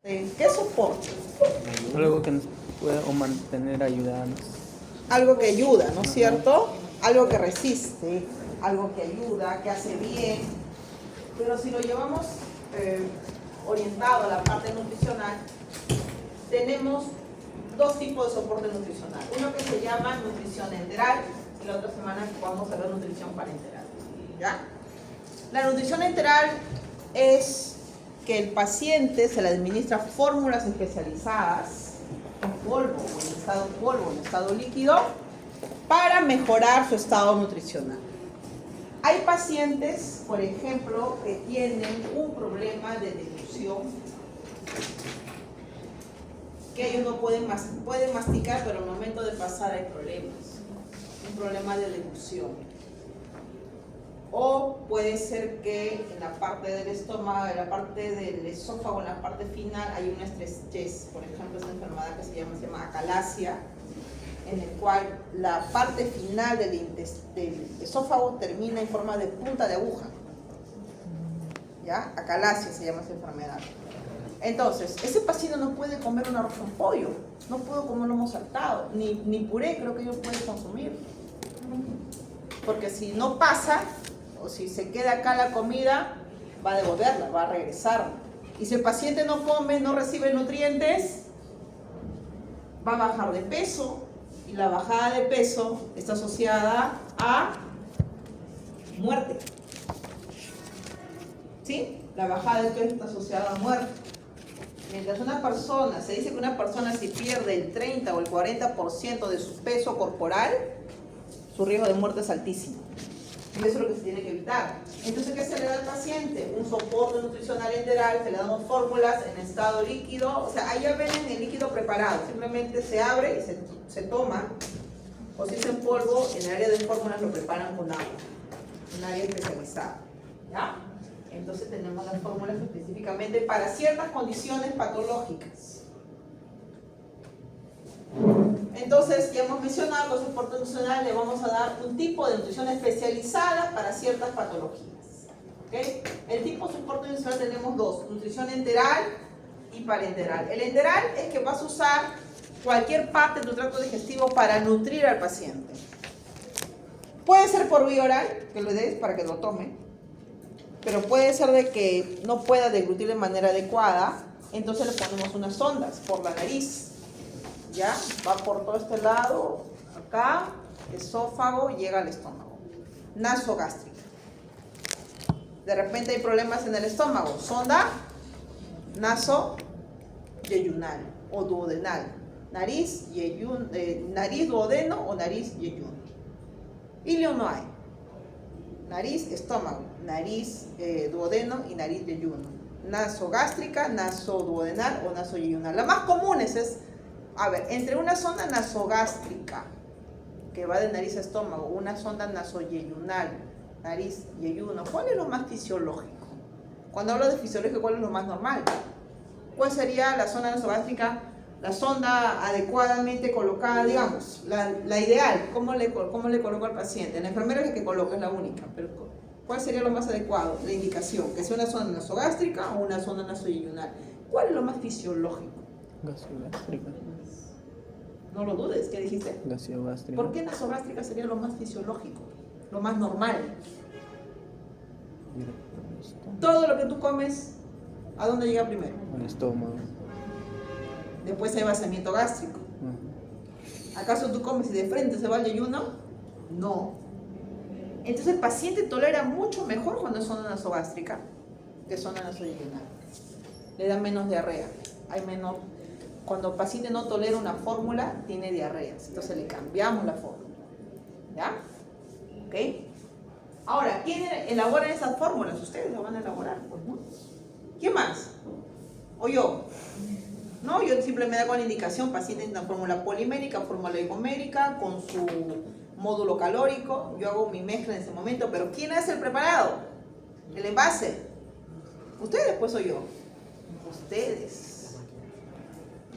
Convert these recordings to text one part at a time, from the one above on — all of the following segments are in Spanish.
¿Qué soporte? Algo que nos pueda o mantener, ayudarnos. Algo que ayuda, ¿no es cierto? Algo que resiste, algo que ayuda, que hace bien. Pero si lo llevamos orientado a la parte nutricional, tenemos dos tipos de soporte nutricional. Uno que se llama nutrición enteral y la otra semana vamos a ver nutrición parenteral. ¿Ya? La nutrición enteral es que el paciente se le administra fórmulas especializadas en polvo, o en estado líquido, para mejorar su estado nutricional. Hay pacientes, por ejemplo, que tienen un problema de deglución, que ellos no pueden masticar, pero al momento de pasar hay problemas, un problema de deglución. O puede ser que en la parte del estómago, en la parte del esófago, en la parte final, hay una estrechez. Por ejemplo, esta enfermedad que se llama acalasia, en el cual la parte final del esófago termina en forma de punta de aguja. ¿Ya? Acalasia se llama esa enfermedad. Entonces, ese paciente no puede comer un arroz con pollo, no puede comer lomo saltado, ni puré creo que ellos pueden consumir. Porque si no pasa, o si se queda acá la comida, va a devolverla, va a regresar. Y si el paciente no come, no recibe nutrientes, va a bajar de peso. Y la bajada de peso está asociada a muerte. ¿Sí? La bajada de peso está asociada a muerte. Mientras una persona, se dice que una persona si pierde el 30 o el 40% de su peso corporal, su riesgo de muerte es altísimo. Y eso es lo que se tiene que evitar. Entonces, ¿qué se le da al paciente? Un soporte nutricional enteral, se le damos fórmulas en estado líquido. O sea, ahí ya viene el líquido preparado. Simplemente se abre y se toma. O si es en polvo, en el área de fórmulas lo preparan con agua. Un área especializada. ¿Ya? Entonces tenemos las fórmulas específicamente para ciertas condiciones patológicas. Entonces, ya hemos mencionado que el soporte nutricional le vamos a dar un tipo de nutrición especializada para ciertas patologías. ¿Okay? El tipo de soporte nutricional tenemos dos, nutrición enteral y parenteral. El enteral es que vas a usar cualquier parte de tu tracto digestivo para nutrir al paciente. Puede ser por vía oral, que lo des para que lo tome, pero puede ser de que no pueda deglutir de manera adecuada, entonces le ponemos unas sondas por la nariz. ¿Ya? Va por todo este lado, acá, esófago, llega al estómago. Nasogástrica. De repente hay problemas en el estómago. Sonda nasoyeyunal o duodenal. Nariz, nariz duodeno o nariz yeyuno. Ilio no hay. Nariz, estómago. Nariz duodeno y nariz yeyuno. Nasogástrica, nasoduodenal o nasoyeyunal. La más común es entre una sonda nasogástrica, que va de nariz a estómago, una sonda nasoyeyunal, nariz, yeyuno, ¿cuál es lo más fisiológico? Cuando hablo de fisiológico, ¿cuál es lo más normal? ¿Cuál sería la sonda nasogástrica? La sonda adecuadamente colocada, digamos, la ideal, ¿cómo le coloco al paciente? La enfermera es la que coloca, es la única, pero ¿cuál sería lo más adecuado? La indicación, que sea una sonda nasogástrica o una sonda nasoyeyunal. ¿Cuál es lo más fisiológico? Gasogástrica. No lo dudes, ¿qué dijiste? Gasogástrica. ¿Por qué nasogástrica sería lo más fisiológico? Lo más normal. Todo lo que tú comes, ¿a dónde llega primero? Al estómago. Después hay vaciamiento gástrico. ¿Acaso tú comes y de frente se va el yeyuno? No. Entonces el paciente tolera mucho mejor cuando es zona nasogástrica que zona nasoyeyunal. Le da menos diarrea. Hay menos. Cuando el paciente no tolera una fórmula, tiene diarreas. Entonces le cambiamos la fórmula. ¿Ya? ¿Ok? Ahora, ¿quién elabora esas fórmulas? Ustedes las van a elaborar, pues, ¿no? ¿Quién más? ¿O yo? No, yo simplemente hago la indicación, paciente en una fórmula polimérica, fórmula hipomérica, con su módulo calórico. Yo hago mi mezcla en ese momento, pero ¿quién hace el preparado? El envase. ¿Ustedes, pues, o yo? Ustedes.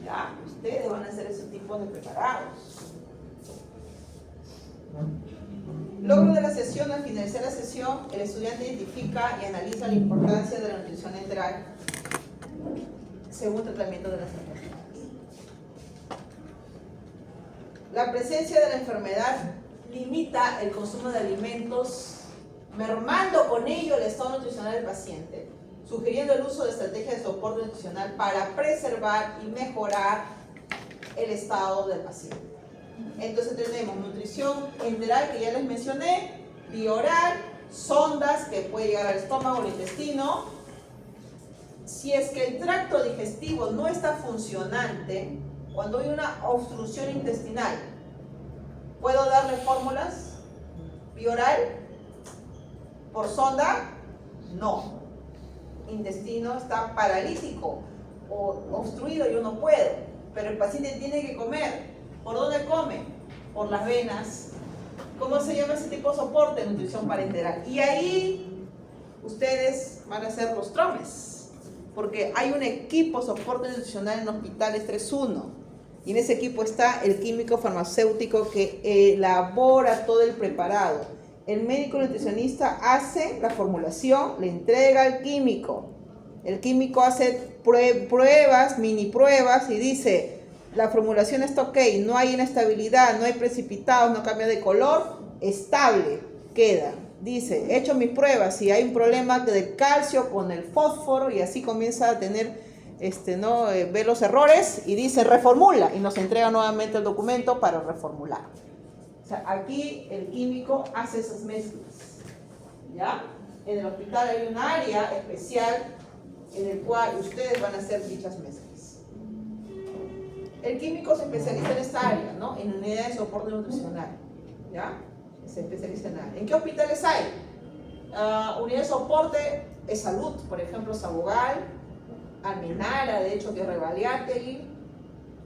Ya, ustedes van a hacer ese tipo de preparados. Logro de la sesión: al finalizar la sesión, el estudiante identifica y analiza la importancia de la nutrición enteral. según tratamiento de las enfermedades. La presencia de la enfermedad limita el consumo de alimentos, mermando con ello el estado nutricional del paciente, sugiriendo el uso de estrategias de soporte nutricional para preservar y mejorar el estado del paciente. Entonces tenemos nutrición enteral, que ya les mencioné, vía oral, sondas que puede llegar al estómago o al intestino. Si es que el tracto digestivo no está funcionante, cuando hay una obstrucción intestinal, ¿puedo darle fórmulas vía oral? ¿Por sonda? No. Intestino está paralítico o obstruido, yo no puedo, pero el paciente tiene que comer. ¿Por dónde come? Por las venas. ¿Cómo se llama ese tipo de soporte? Nutrición parenteral. Y ahí ustedes van a hacer los tromes, porque hay un equipo soporte nutricional en hospitales 3.1 y en ese equipo está el químico farmacéutico que elabora todo el preparado. El médico nutricionista hace la formulación, le entrega al químico. El químico hace pruebas, mini pruebas y dice: la formulación está ok, no hay inestabilidad, no hay precipitados, no cambia de color, estable, queda. Dice, he hecho mis pruebas, si hay un problema del calcio con el fósforo, y así comienza a tener, ve los errores y dice reformula, y nos entrega nuevamente el documento para reformular. O sea, aquí el químico hace esas mezclas, ¿ya? En el hospital hay un área especial en el cual ustedes van a hacer dichas mezclas. El químico se especializa en esta área, ¿no? En unidades de soporte nutricional, ¿ya? Se especializa en área. ¿En qué hospitales hay? Unidades de soporte es salud, por ejemplo, Sabogal, Almenara, de hecho, Tierra de Baliátegui,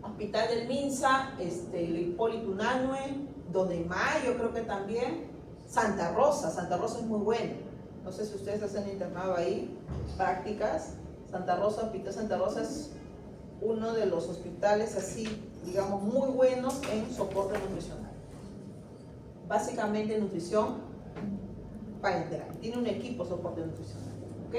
Hospital del Minsa, Hipólito Unanue, 2 de Mayo, creo que también, Santa Rosa es muy bueno. No sé si ustedes hacen internado ahí, prácticas. Santa Rosa, Hospital Santa Rosa es uno de los hospitales así, digamos, muy buenos en soporte nutricional. Básicamente nutrición parenteral. Tiene un equipo de soporte nutricional, ¿ok?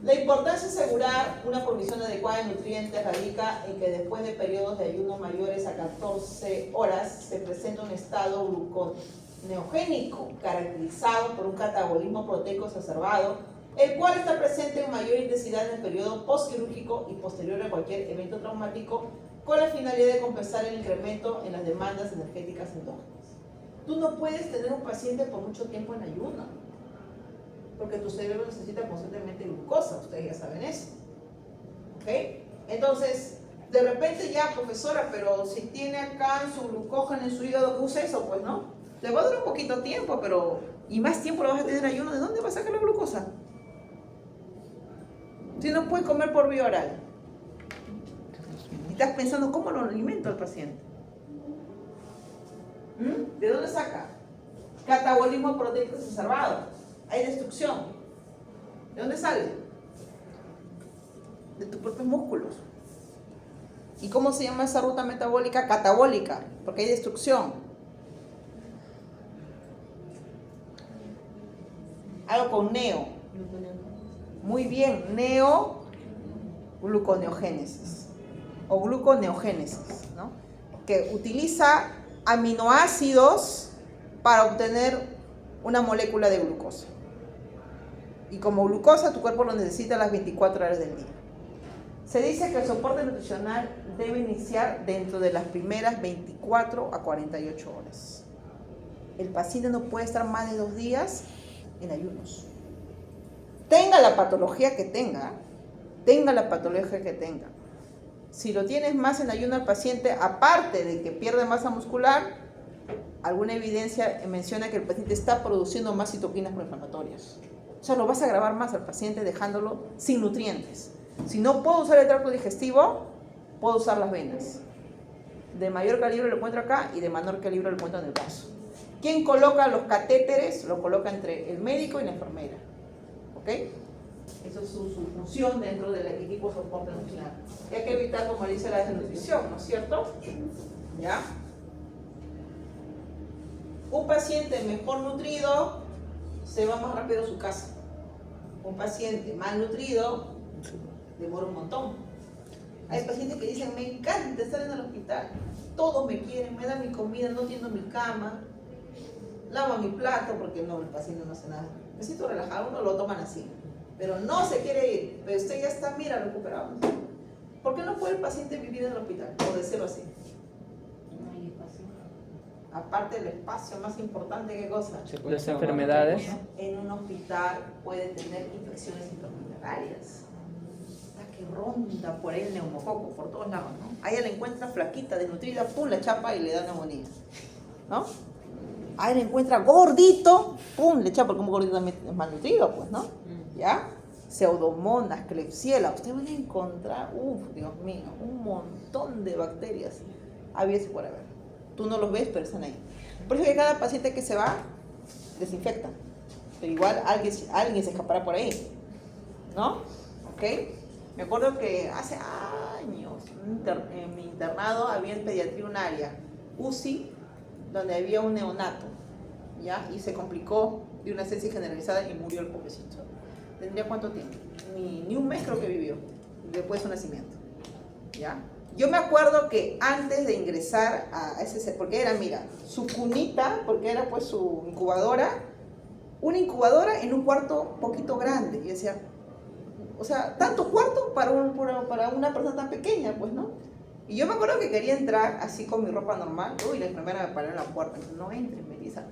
La importancia de asegurar una provisión adecuada de nutrientes radica en que después de periodos de ayuno mayores a 14 horas se presenta un estado gluconeogénico caracterizado por un catabolismo proteico exacerbado, el cual está presente en mayor intensidad en el periodo postquirúrgico y posterior a cualquier evento traumático, con la finalidad de compensar el incremento en las demandas energéticas endógenas. Tú no puedes tener un paciente por mucho tiempo en ayuno, porque tu cerebro necesita constantemente glucosa, ustedes ya saben eso. ¿Ok? Entonces, de repente ya, profesora, pero si tiene acá en su glucógeno, en su hígado, usa eso, pues no. Le va a durar un poquito tiempo, pero y más tiempo lo vas a tener en ayuno. ¿De dónde vas a sacar la glucosa? Si no puedes comer por vía oral. Y estás pensando, ¿cómo lo alimento al paciente? ¿De dónde saca? Catabolismo proteico exacerbado. Hay destrucción. ¿De dónde sale? De tus propios músculos. ¿Y cómo se llama esa ruta metabólica? Catabólica, porque hay destrucción. Algo con neo. Muy bien, neogluconeogénesis o gluconeogénesis, ¿no? Que utiliza aminoácidos para obtener una molécula de glucosa. Y como glucosa, tu cuerpo lo necesita las 24 horas del día. Se dice que el soporte nutricional debe iniciar dentro de las primeras 24 a 48 horas. El paciente no puede estar más de 2 días en ayunos. Tenga la patología que tenga, si lo tienes más en ayuno al paciente, aparte de que pierde masa muscular, alguna evidencia menciona que el paciente está produciendo más citoquinas proinflamatorias. O sea, lo vas a agravar más al paciente dejándolo sin nutrientes. Si no puedo usar el tracto digestivo, puedo usar las venas. De mayor calibre lo encuentro acá y de menor calibre lo encuentro en el brazo. ¿Quién coloca los catéteres? Lo coloca entre el médico y la enfermera. ¿Ok? Esa es su función dentro del equipo de soporte nutricional. Y hay que evitar, como dice la desnutrición, ¿no es cierto? ¿Ya? Un paciente mejor nutrido se va más rápido a su casa. Un paciente mal nutrido demora un montón. Hay pacientes que dicen, me encanta estar en el hospital, todos me quieren, me dan mi comida, no tiendo mi cama, lavo mi plato, porque no, el paciente no hace nada. Me siento relajado, uno lo toman así, pero no se quiere ir, pero usted ya está, mira, recuperado. ¿Por qué no puede el paciente vivir en el hospital? O decirlo así. No hay espacio. Aparte del espacio, más importante, ¿qué cosa? Las enfermedades. En un hospital puede tener infecciones intrahospitalarias. La que ronda por ahí el neumococo, por todos lados, ¿no? Ahí la encuentra flaquita, desnutrida, pum, la chapa y le da neumonía, ¿no? Ahí la encuentra gordito, pum, le chapa, como gordito también es malnutrido, pues, ¿no? ¿Ya? Pseudomonas, Klebsiella, ustedes van a encontrar, Dios mío, un montón de bacterias, había y por haber. Tú no los ves, pero están ahí. Por eso que cada paciente que se va, desinfecta. Pero igual alguien se escapará por ahí, ¿no? ¿Ok? Me acuerdo que hace años, en mi internado, había en pediatría un área, UCI, donde había un neonato, ¿ya? Y se complicó de una sepsis generalizada y murió el pobrecito. ¿Tendría cuánto tiempo? Ni un mes creo que vivió, después de su nacimiento, ¿ya? Yo me acuerdo que antes de ingresar a ese, porque era, mira, su cunita, porque era pues su incubadora, una incubadora en un cuarto poquito grande, y decía, o sea, tanto cuarto para una persona tan pequeña, pues, ¿no? Y yo me acuerdo que quería entrar así con mi ropa normal, y la enfermera me paró en la puerta, me dijo, no entres, Melissa,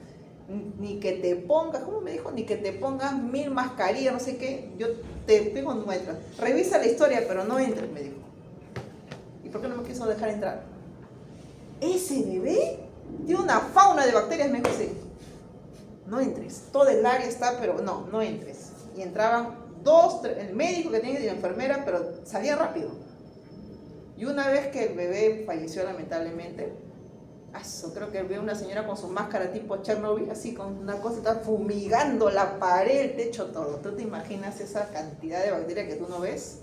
ni que te pongas, ¿cómo me dijo? Ni que te pongas 1000 mascarillas, no sé qué, yo te digo cuando no entras, revisa la historia, pero no entres, me dijo. ¿Y por qué no me quiso dejar entrar? Ese bebé tiene una fauna de bacterias, me dijo, sí, no entres, todo el área está, pero no entres. Y entraban 2, 3, el médico que tenía y la enfermera, pero salía rápido. Y una vez que el bebé falleció lamentablemente, creo que veo una señora con su máscara tipo Chernobyl, así con una cosa, está fumigando la pared, el techo, todo. ¿Tú te imaginas esa cantidad de bacterias que tú no ves?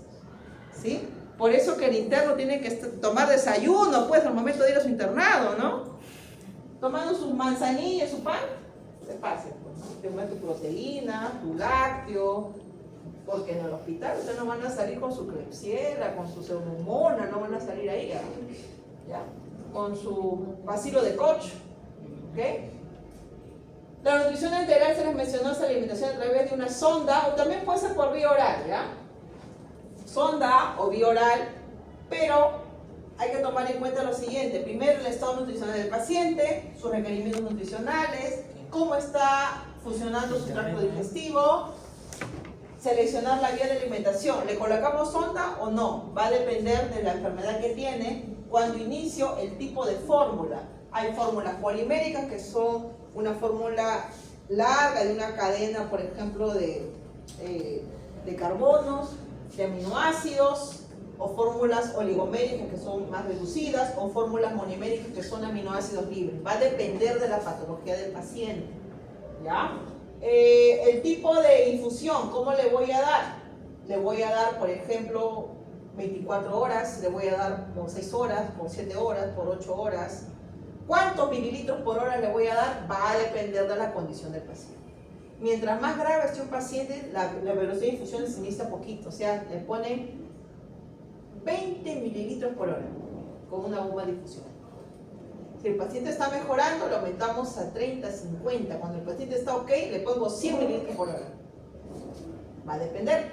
¿Sí? Por eso que el interno tiene que tomar desayuno, pues, al momento de ir a su internado, ¿no? Tomando su manzanilla, su pan, se pase, pues, ¿no? Te pones tu proteína, tu lácteo, porque en el hospital ustedes no van a salir con su Klebsiella, con su pseudomonas, no van a salir ahí, ¿ya? Con su bacilo de Koch, ¿ok? La nutrición integral se les mencionó, esa alimentación a través de una sonda, o también puede ser por vía oral, ¿ya? Sonda o vía oral, pero hay que tomar en cuenta lo siguiente: primero, el estado nutricional del paciente, sus requerimientos nutricionales, cómo está funcionando su tracto digestivo, seleccionar la vía de alimentación. ¿Le colocamos sonda o no? Va a depender de la enfermedad que tiene. Cuando inicio, el tipo de fórmula. Hay fórmulas poliméricas, que son una fórmula larga de una cadena, por ejemplo, de carbonos, de aminoácidos, o fórmulas oligoméricas, que son más reducidas, o fórmulas monoméricas, que son aminoácidos libres. Va a depender de la patología del paciente, ¿ya? El tipo de infusión, ¿cómo le voy a dar? Le voy a dar, por ejemplo, 24 horas, le voy a dar por 6 horas, por 7 horas, por 8 horas. ¿Cuántos mililitros por hora le voy a dar? Va a depender de la condición del paciente. Mientras más grave esté un paciente, la velocidad de infusión se inicia poquito, o sea, le ponen 20 mililitros por hora con una bomba de infusión. Si el paciente está mejorando, lo aumentamos a 30, 50. Cuando el paciente está ok, le pongo 100 mililitros por hora. Va a depender.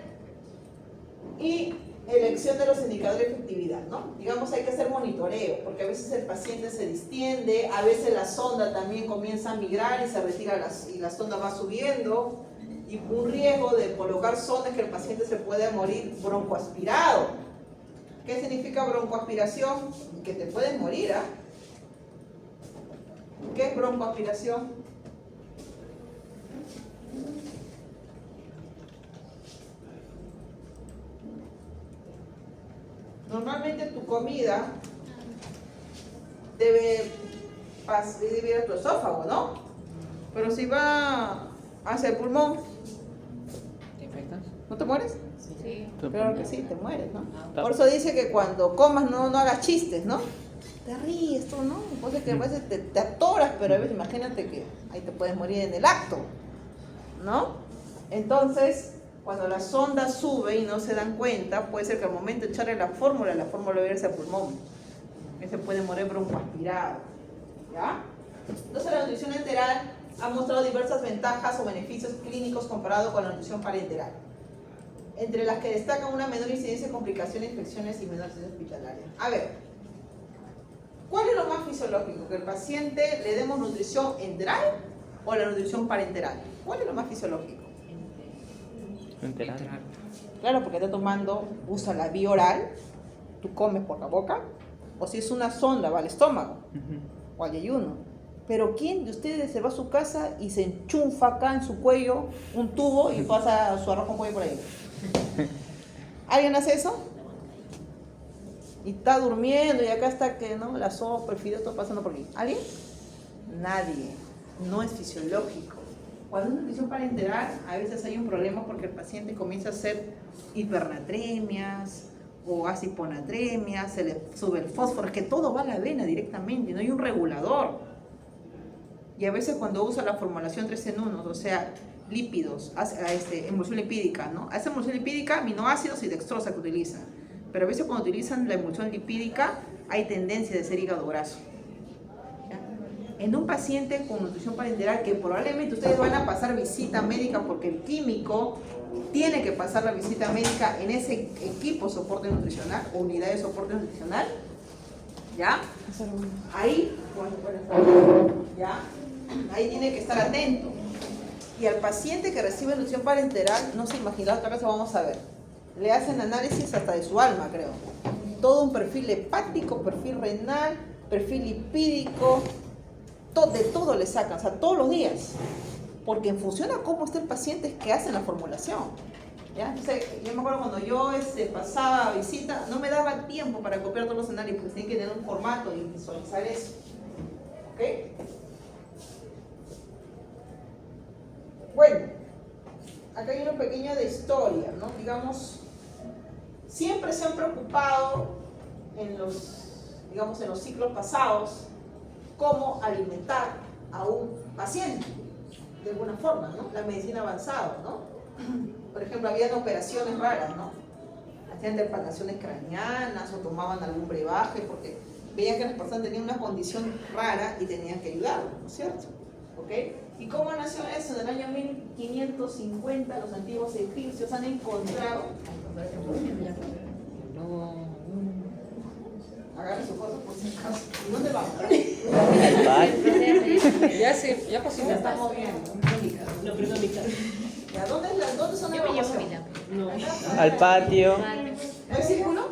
Y elección de los indicadores de efectividad, ¿no? Digamos, hay que hacer monitoreo, porque a veces el paciente se distiende, a veces la sonda también comienza a migrar y se retira y la sonda va subiendo, y un riesgo de colocar sonda es que el paciente se puede morir broncoaspirado. ¿Qué significa broncoaspiración? Que te puedes morir, ¿ah? ¿Qué es broncoaspiración? Normalmente tu comida debe ir a tu esófago, ¿no? Pero si va hacia el pulmón, ¿Te infectas? ¿no te mueres? Sí. Claro que sí, te mueres, ¿no? Por eso dice que cuando comas no hagas chistes, ¿no? Te ríes tú, ¿no? Cosa que a veces te atoras, pero a veces imagínate que ahí te puedes morir en el acto, ¿no? Entonces, Cuando la sonda sube y no se dan cuenta, puede ser que al momento de echarle la fórmula va a irse al pulmón. Ese puede morir broncoaspirado. ¿Ya? Entonces la nutrición enteral ha mostrado diversas ventajas o beneficios clínicos comparado con la nutrición parenteral, entre las que destacan una menor incidencia de complicaciones, infecciones y menor incidencia hospitalaria. A ver, ¿cuál es lo más fisiológico? ¿Que el paciente le demos nutrición enteral o la nutrición parenteral? ¿Cuál es lo más fisiológico? Enterar. Claro, porque está tomando, usa la vía oral, tú comes por la boca, o si es una sonda, va al estómago, o al ayuno. Pero ¿quién de ustedes se va a su casa y se enchufa acá en su cuello un tubo y pasa su arroz con pollo por ahí? ¿Alguien hace eso? Y está durmiendo y acá está que no, la sopa, el fideo, todo pasando por aquí. ¿Alguien? Nadie. No es fisiológico. Cuando es nutrición parenteral, a veces hay un problema porque el paciente comienza a hacer hipernatremias o hace hiponatremia, se le sube el fósforo, es que todo va a la vena directamente, no hay un regulador. Y a veces cuando usa la formulación 3 en 1, o sea, lípidos, emulsión lipídica, ¿no? Hace emulsión lipídica, aminoácidos y dextrosa que utilizan. Pero a veces cuando utilizan la emulsión lipídica, hay tendencia de ser hígado graso. En un paciente con nutrición parenteral, que probablemente ustedes van a pasar visita médica porque el químico tiene que pasar la visita médica en ese equipo soporte nutricional o unidad de soporte nutricional, ¿ya? Ahí, ¿ya? Ahí tiene que estar atento. Y al paciente que recibe nutrición parenteral, no se imagina, otra vez vamos a ver, le hacen análisis hasta de su alma, creo. Todo un perfil hepático, perfil renal, perfil lipídico, de todo le sacan, o sea, todos los días, porque en función a cómo está el paciente es que hacen la formulación, ¿ya? Entonces, yo me acuerdo cuando yo pasaba visita, no me daba tiempo para copiar todos los análisis, porque tenía que tener un formato y visualizar eso, ¿ok? Bueno, acá hay una pequeña de historia, ¿no? Digamos, siempre se han preocupado en los ciclos pasados cómo alimentar a un paciente, de alguna forma, ¿no? La medicina avanzada, ¿no? Por ejemplo, habían operaciones raras, ¿no? Hacían derpataciones craneanas o tomaban algún brebaje porque veían que las personas tenían una condición rara y tenían que ayudarlo, ¿no es cierto? ¿Ok? ¿Y cómo nació eso? En el año 1550 los antiguos egipcios han encontrado... Agarren su cosa por si acaso. ¿Y dónde vamos? Ya cociné. Ya estamos viendo. No, pero no mi casa. ¿Ya dónde son Yo me llevo evacuación? mi lápiz. No. Al patio. ¿El círculo?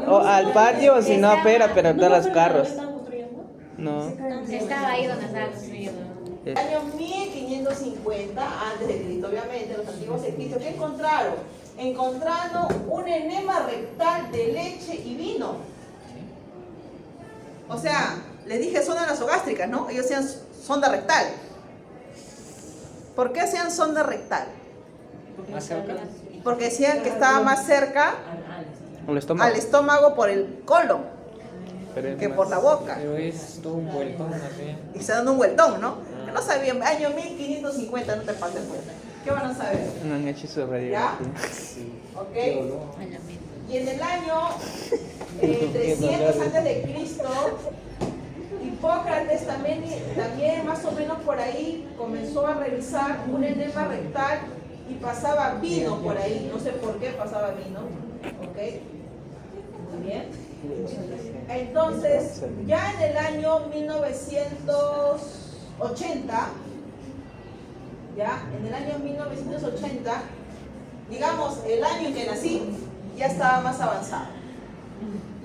O al patio, o si no, pero todos los carros. ¿Estaban construyendo? No. Estaba ahí donde estaba construyendo. En el año 1550, antes de Cristo, obviamente, los antiguos egipcios, ¿qué encontraron? Encontraron un enema rectal de leche y vino. O sea, les dije sonda nasogástricas, ¿no? Ellos hacían sonda rectal. ¿Por qué hacían sonda rectal? ¿Más cerca? Porque decían que estaba más cerca Al estómago. al estómago por el colon Pero es que más- por la boca. Pero es todo un vueltón así. Y se dan un vueltón, ¿no? Que no sabían, año 1550, no te pases cuenta. ¿Qué van a saber? No han hecho su ¿Ya? radiografía. ¿Ok? Y en el año 300 antes de Cristo, Hipócrates también más o menos por ahí comenzó a revisar un enema rectal y pasaba vino por ahí, no sé por qué pasaba vino, ¿ok? Muy bien. Entonces, ya en el año 1980, en el año 1980, digamos, el año en que nací, ya estaba más avanzado.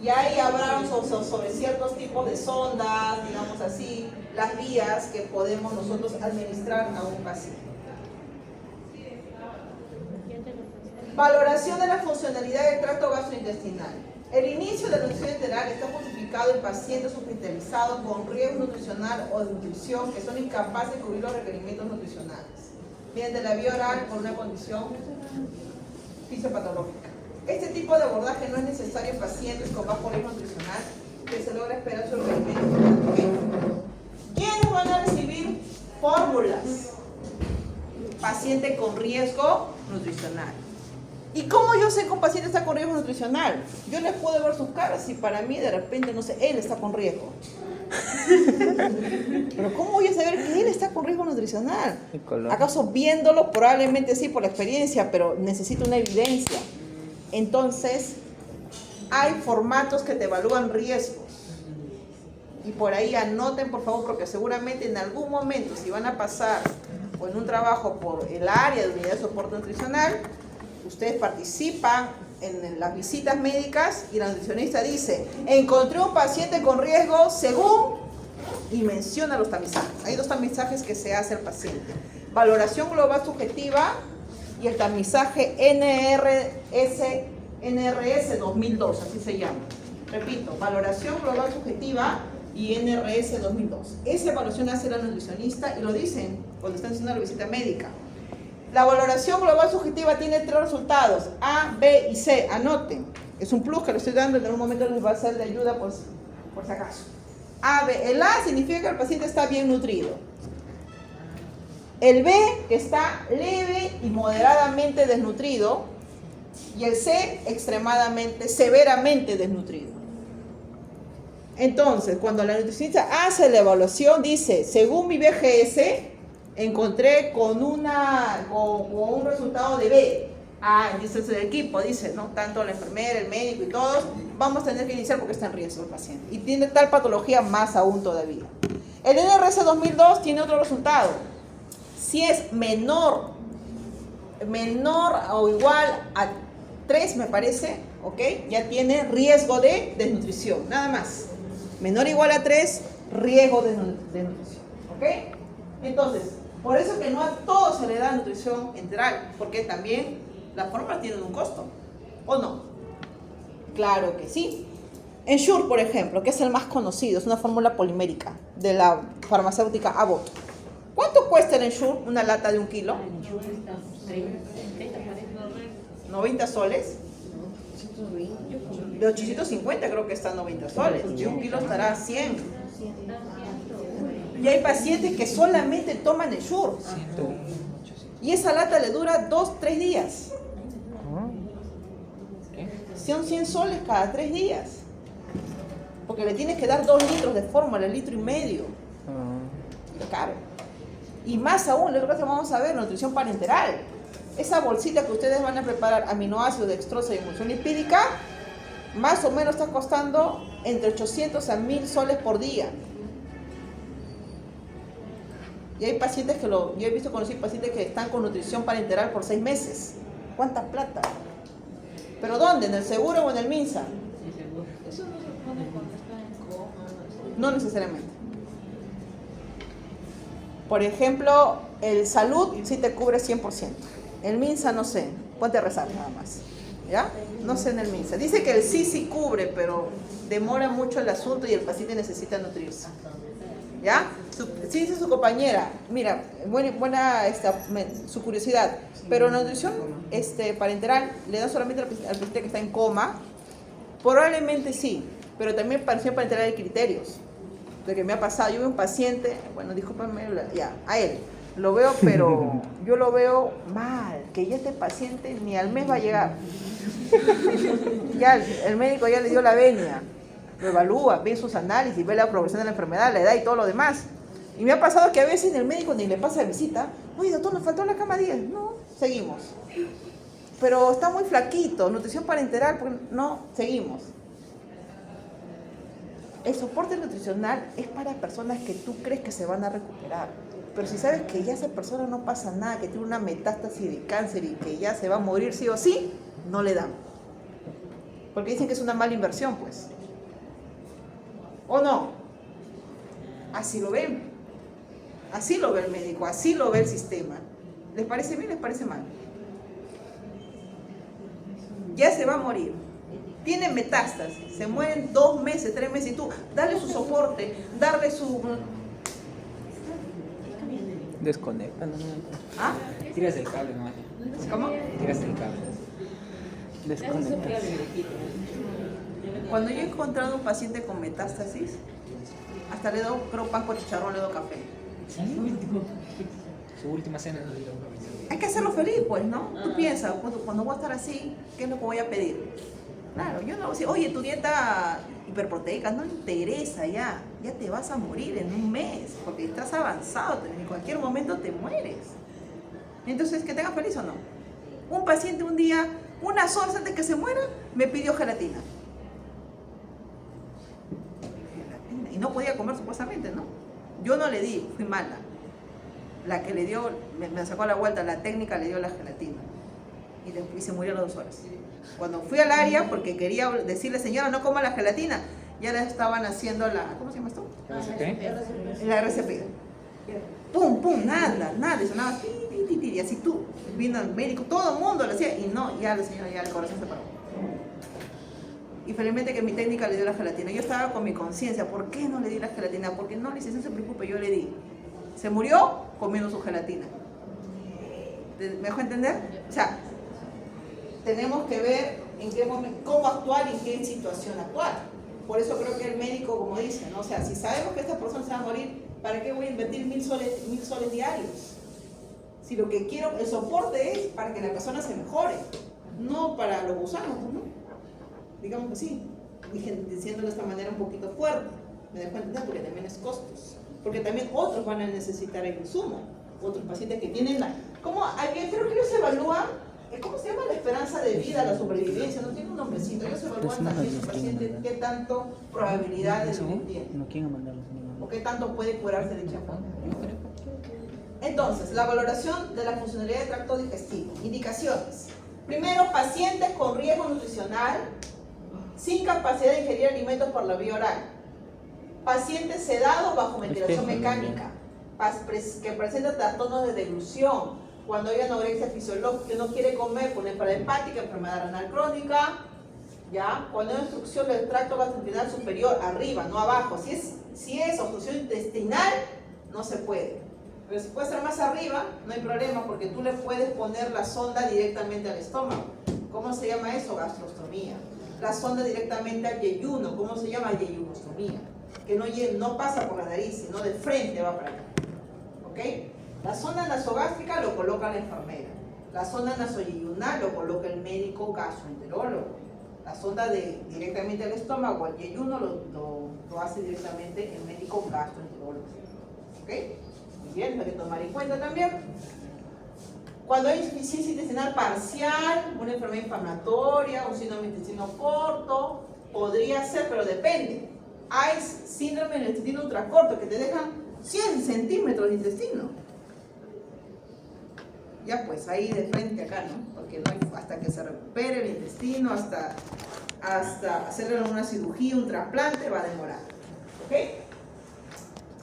Y ahí hablaron sobre ciertos tipos de sondas, digamos así, las vías que podemos nosotros administrar a un paciente. Valoración de la funcionalidad del tracto gastrointestinal. El inicio de la nutrición enteral está justificado en pacientes hospitalizados con riesgo nutricional o de nutrición que son incapaces de cubrir los requerimientos nutricionales mediante la vía oral por una condición fisiopatológica. Este tipo de abordaje no es necesario en pacientes con bajo riesgo nutricional que se logra esperar su requerimiento. ¿Quiénes van a recibir fórmulas? Paciente con riesgo nutricional. ¿Y cómo yo sé que un paciente está con riesgo nutricional? Yo les puedo ver sus caras y para mí de repente, no sé, él está con riesgo. Pero ¿cómo voy a saber que él está con riesgo nutricional? ¿Acaso viéndolo? Probablemente sí por la experiencia, pero necesito una evidencia. Entonces, hay formatos que te evalúan riesgos. Y por ahí anoten, por favor, porque seguramente en algún momento, si van a pasar o en un trabajo por el área de unidad de soporte nutricional, ustedes participan en las visitas médicas y la nutricionista dice, encontré un paciente con riesgo según, y menciona los tamizajes. Hay 2 tamizajes que se hace al paciente. Valoración global subjetiva y el tamizaje NRS 2002, así se llama. Repito, valoración global subjetiva y NRS 2002. Esa evaluación hace la nutricionista y lo dicen cuando están haciendo la visita médica. La valoración global subjetiva tiene 3 resultados, A, B y C. Anoten. Es un plus que le estoy dando, en algún momento les va a ser de ayuda por si acaso. A, B. El A significa que el paciente está bien nutrido. El B, que está leve y moderadamente desnutrido. Y el C, extremadamente, severamente desnutrido. Entonces, cuando la nutricionista hace la evaluación, dice, según mi BGS, encontré con un resultado de B. Entonces el equipo dice, ¿no? Tanto la enfermera, el médico y todos, vamos a tener que iniciar porque está en riesgo el paciente. Y tiene tal patología más aún todavía. El NRS 2002 tiene otro resultado. Si es menor o igual a 3, me parece, ¿ok? Ya tiene riesgo de desnutrición, nada más. Menor o igual a 3, riesgo de nutrición, ¿ok? Entonces, por eso que no a todos se le da nutrición enteral, porque también las fórmulas tienen un costo, ¿o no? Claro que sí. Ensure, por ejemplo, que es el más conocido, es una fórmula polimérica de la farmacéutica Abbott. ¿Cuánto cuesta el Ensure, una lata de 1 kilo? 90 soles. De 850 creo que está 90 soles. De 1 kilo estará 100. Y hay pacientes que solamente toman Ensure. Y esa lata le dura 2-3 días. Son 100 soles cada 3 días. Porque le tienes que dar 2 litros de fórmula, 1,5 litros. Es caro. Y más aún, lo que vamos a ver, nutrición parenteral. Esa bolsita que ustedes van a preparar, aminoácidos, dextrosa y emulsión lipídica, más o menos está costando entre 800 a 1000 soles por día. Y hay pacientes que yo he visto conocer pacientes que están con nutrición parenteral por 6 meses. ¿Cuánta plata? ¿Pero dónde? ¿En el seguro o en el MINSA? Eso no se pone cuando está en coma. No necesariamente. Por ejemplo, el salud sí te cubre 100%. El MINSA no sé. Ponte a rezar nada más. ¿Ya? No sé en el MINSA. Dice que el sí cubre, pero demora mucho el asunto y el paciente necesita nutrirse. ¿Ya? Sí dice su compañera, mira, buena su curiosidad, pero la nutrición parenteral le da solamente al paciente que está en coma. Probablemente sí, pero también para nutrición parenteral hay criterios. Lo que me ha pasado, yo veo un paciente, bueno, discúlpame, ya, a él, lo veo, pero yo lo veo mal, que ya este paciente ni al mes va a llegar. Ya el médico ya le dio la venia. Lo evalúa, ve sus análisis, ve la progresión de la enfermedad, la edad y todo lo demás. Y me ha pasado que a veces el médico ni le pasa visita. Oye, doctor, nos faltó la cama 10. No, seguimos. Pero está muy flaquito, nutrición parenteral, no, seguimos. El soporte nutricional es para personas que tú crees que se van a recuperar. Pero si sabes que ya esa persona no pasa nada, que tiene una metástasis de cáncer y que ya se va a morir sí o sí, no le dan. Porque dicen que es una mala inversión, pues. ¿O no? Así lo ven. Así lo ve el médico, así lo ve el sistema. ¿Les parece bien o les parece mal? Ya se va a morir. Tiene metástasis, se mueren 2 meses, 3 meses y tú, dale su soporte, darle su... Desconecta, ¿no? ¿Ah? Tiras el cable, ¿no? ¿Cómo? Tiras el cable. Desconecta. Cuando yo he encontrado un paciente con metástasis, hasta le doy, creo, pan con chicharrón, le doy café. Su última cena. hay que hacerlo feliz, pues, ¿no? Tú piensas, cuando voy a estar así, ¿qué es lo que voy a pedir? Claro, yo no voy a decir, oye, tu dieta hiperproteica no interesa ya te vas a morir en un mes, porque estás avanzado, en cualquier momento te mueres. Entonces, que tengas feliz o no. Un paciente un día, unas horas antes que se muera, me pidió gelatina. Y no podía comer supuestamente, ¿no? Yo no le di, fui mala. La que le dio, me sacó a la vuelta, la técnica le dio la gelatina. Y se murió a las 2 horas. Cuando fui al área, porque quería decirle, señora, no coma la gelatina, ya le estaban haciendo la, ¿cómo se llama esto? La RCP. Pum, pum, nada, y sonaba y así tú, vino el médico, todo el mundo lo hacía, y no, ya la señora, ya el corazón se paró. Y felizmente que mi técnica le dio la gelatina. Yo estaba con mi conciencia, ¿por qué no le di la gelatina? Porque no, licencia, no se preocupe, yo le di. Se murió comiendo su gelatina. ¿Me dejó entender? O sea, tenemos que ver en qué momento, cómo actuar y en qué situación actuar. Por eso creo que el médico, como dice, ¿no? O sea, si sabemos que esta persona se va a morir, ¿para qué voy a invertir 1.000 soles diarios? Si lo que quiero, el soporte es para que la persona se mejore, no para los gusanos, ¿no? Digamos que sí, diciendo de esta manera un poquito fuerte, me dejo entender, porque también es costos, porque también otros van a necesitar el insumo, otros pacientes que tienen la, ¿cómo? Creo que ellos evalúan, ¿cómo se llama la esperanza de vida, la supervivencia? No tiene un nombrecito, ellos evalúan también su paciente qué tanto probabilidad de vivir tiene, o qué tanto puede curarse de dicha forma. Entonces, la valoración de la funcionalidad del tracto digestivo. Indicaciones. Primero, pacientes con riesgo nutricional, sin capacidad de ingerir alimentos por la vía oral. Pacientes sedados bajo ventilación mecánica, que presentan trastornos de deglución, cuando hay anorexia fisiológica, que no quiere comer por enfermedad hepática, enfermedad renal crónica, ¿ya? Cuando hay obstrucción del tracto gastrointestinal superior, arriba, no abajo. Si es obstrucción intestinal, no se puede. Pero si puede ser más arriba, no hay problema, porque tú le puedes poner la sonda directamente al estómago. ¿Cómo se llama eso? Gastrostomía. La sonda directamente al yeyuno. ¿Cómo se llama? Yeyunostomía. Que no pasa por la nariz, sino de frente va para acá. ¿Ok? La sonda nasogástrica lo coloca la enfermera. La sonda nasoyeyunal lo coloca el médico gastroenterólogo. La sonda directamente al estómago, al yeyuno, lo hace directamente el médico gastroenterólogo. ¿Ok? Muy bien, hay que tomar en cuenta también. Cuando hay insuficiencia intestinal parcial, una enfermedad inflamatoria, un síndrome de intestino corto, podría ser, pero depende. Hay síndrome del intestino ultracorto que te dejan 100 centímetros de intestino. Ya pues, ahí de frente acá, ¿no? Porque no hay, hasta que se recupere el intestino, hasta hacerle una cirugía, un trasplante, va a demorar. ¿Ok?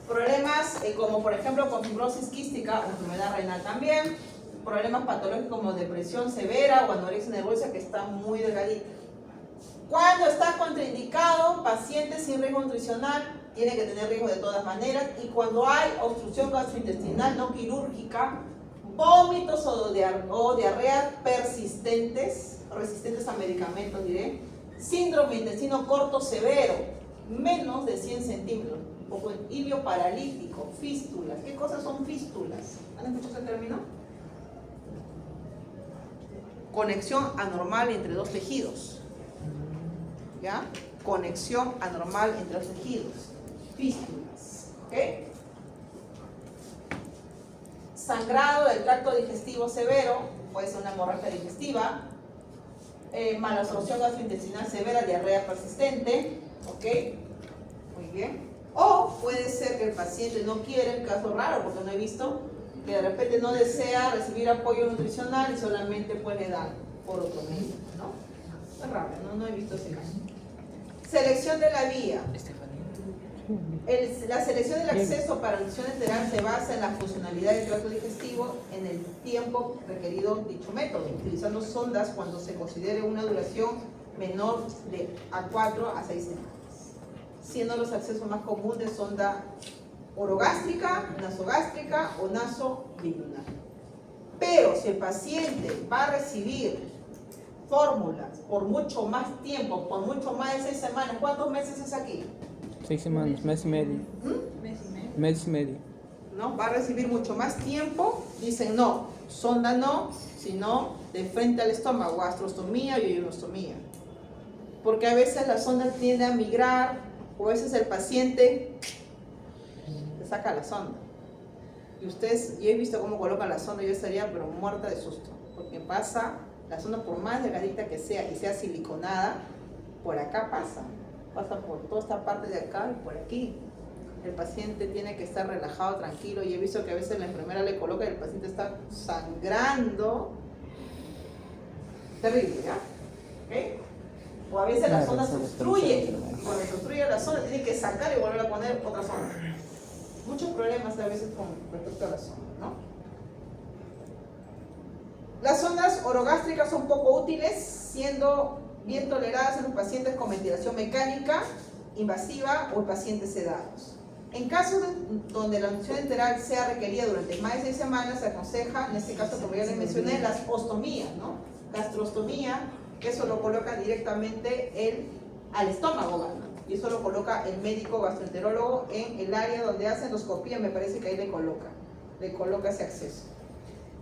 Problemas como por ejemplo con fibrosis quística o enfermedad renal también. Problemas patológicos como depresión severa o anorexia nerviosa que está muy delgadita. Cuando está contraindicado, paciente sin riesgo nutricional tiene que tener riesgo de todas maneras. Y cuando hay obstrucción gastrointestinal no quirúrgica, vómitos o diarreas persistentes, resistentes a medicamentos, diré, síndrome de intestino corto severo, menos de 100 centímetros, o con ilio paralítico, fístulas. ¿Qué cosas son fístulas? ¿Han escuchado ese término? Conexión anormal entre dos tejidos. ¿Ya? Conexión anormal entre dos tejidos. Fístulas. ¿Ok? Sangrado del tracto digestivo severo, puede ser una hemorragia digestiva, malabsorción gastrointestinal severa, diarrea persistente, ¿ok? Muy bien. O puede ser que el paciente no quiere, el caso raro, porque no he visto, que de repente no desea recibir apoyo nutricional y solamente puede dar por otro medio, ¿no? Es raro, no he visto ese caso. Selección de la vía. La selección del acceso para nutrición enteral se basa en la funcionalidad del tracto digestivo en el tiempo requerido dicho método, utilizando sondas cuando se considere una duración menor de a 4 a 6 semanas, siendo los accesos más comunes de sonda orogástrica, nasogástrica o nasoyeyunal. Pero si el paciente va a recibir fórmulas por mucho más tiempo, por mucho más de 6 semanas, ¿cuántos meses es aquí? 6 semanas, mes y medio. Mes y medio. Mes y medio. ¿No? Va a recibir mucho más tiempo, dicen no, sonda no, sino de frente al estómago, gastrostomía y yeyunostomía. Porque a veces la sonda tiende a migrar, o a veces el paciente le saca la sonda. Y ustedes, yo he visto cómo colocan la sonda, yo estaría pero muerta de susto. Porque pasa, la sonda por más delgadita que sea y sea siliconada, por acá pasa por toda esta parte de acá y por aquí. El paciente tiene que estar relajado, tranquilo, y he visto que a veces la enfermera le coloca y el paciente está sangrando. Terrible, ¿ya? ¿Okay? O a veces la sonda se obstruye, y cuando se obstruye la sonda tiene que sacar y volver a poner otra sonda. Muchos problemas a veces con respecto a la sonda, ¿no? Las sondas orogástricas son poco útiles, siendo bien toleradas en los pacientes con ventilación mecánica, invasiva o en pacientes sedados. En casos donde la nutrición enteral sea requerida durante más de 6 semanas, se aconseja, en este caso como ya les mencioné, las ostomías, ¿no? Gastrostomía, que eso lo coloca directamente al estómago, ¿no? Y eso lo coloca el médico gastroenterólogo en el área donde hace endoscopía, me parece que ahí le coloca ese acceso.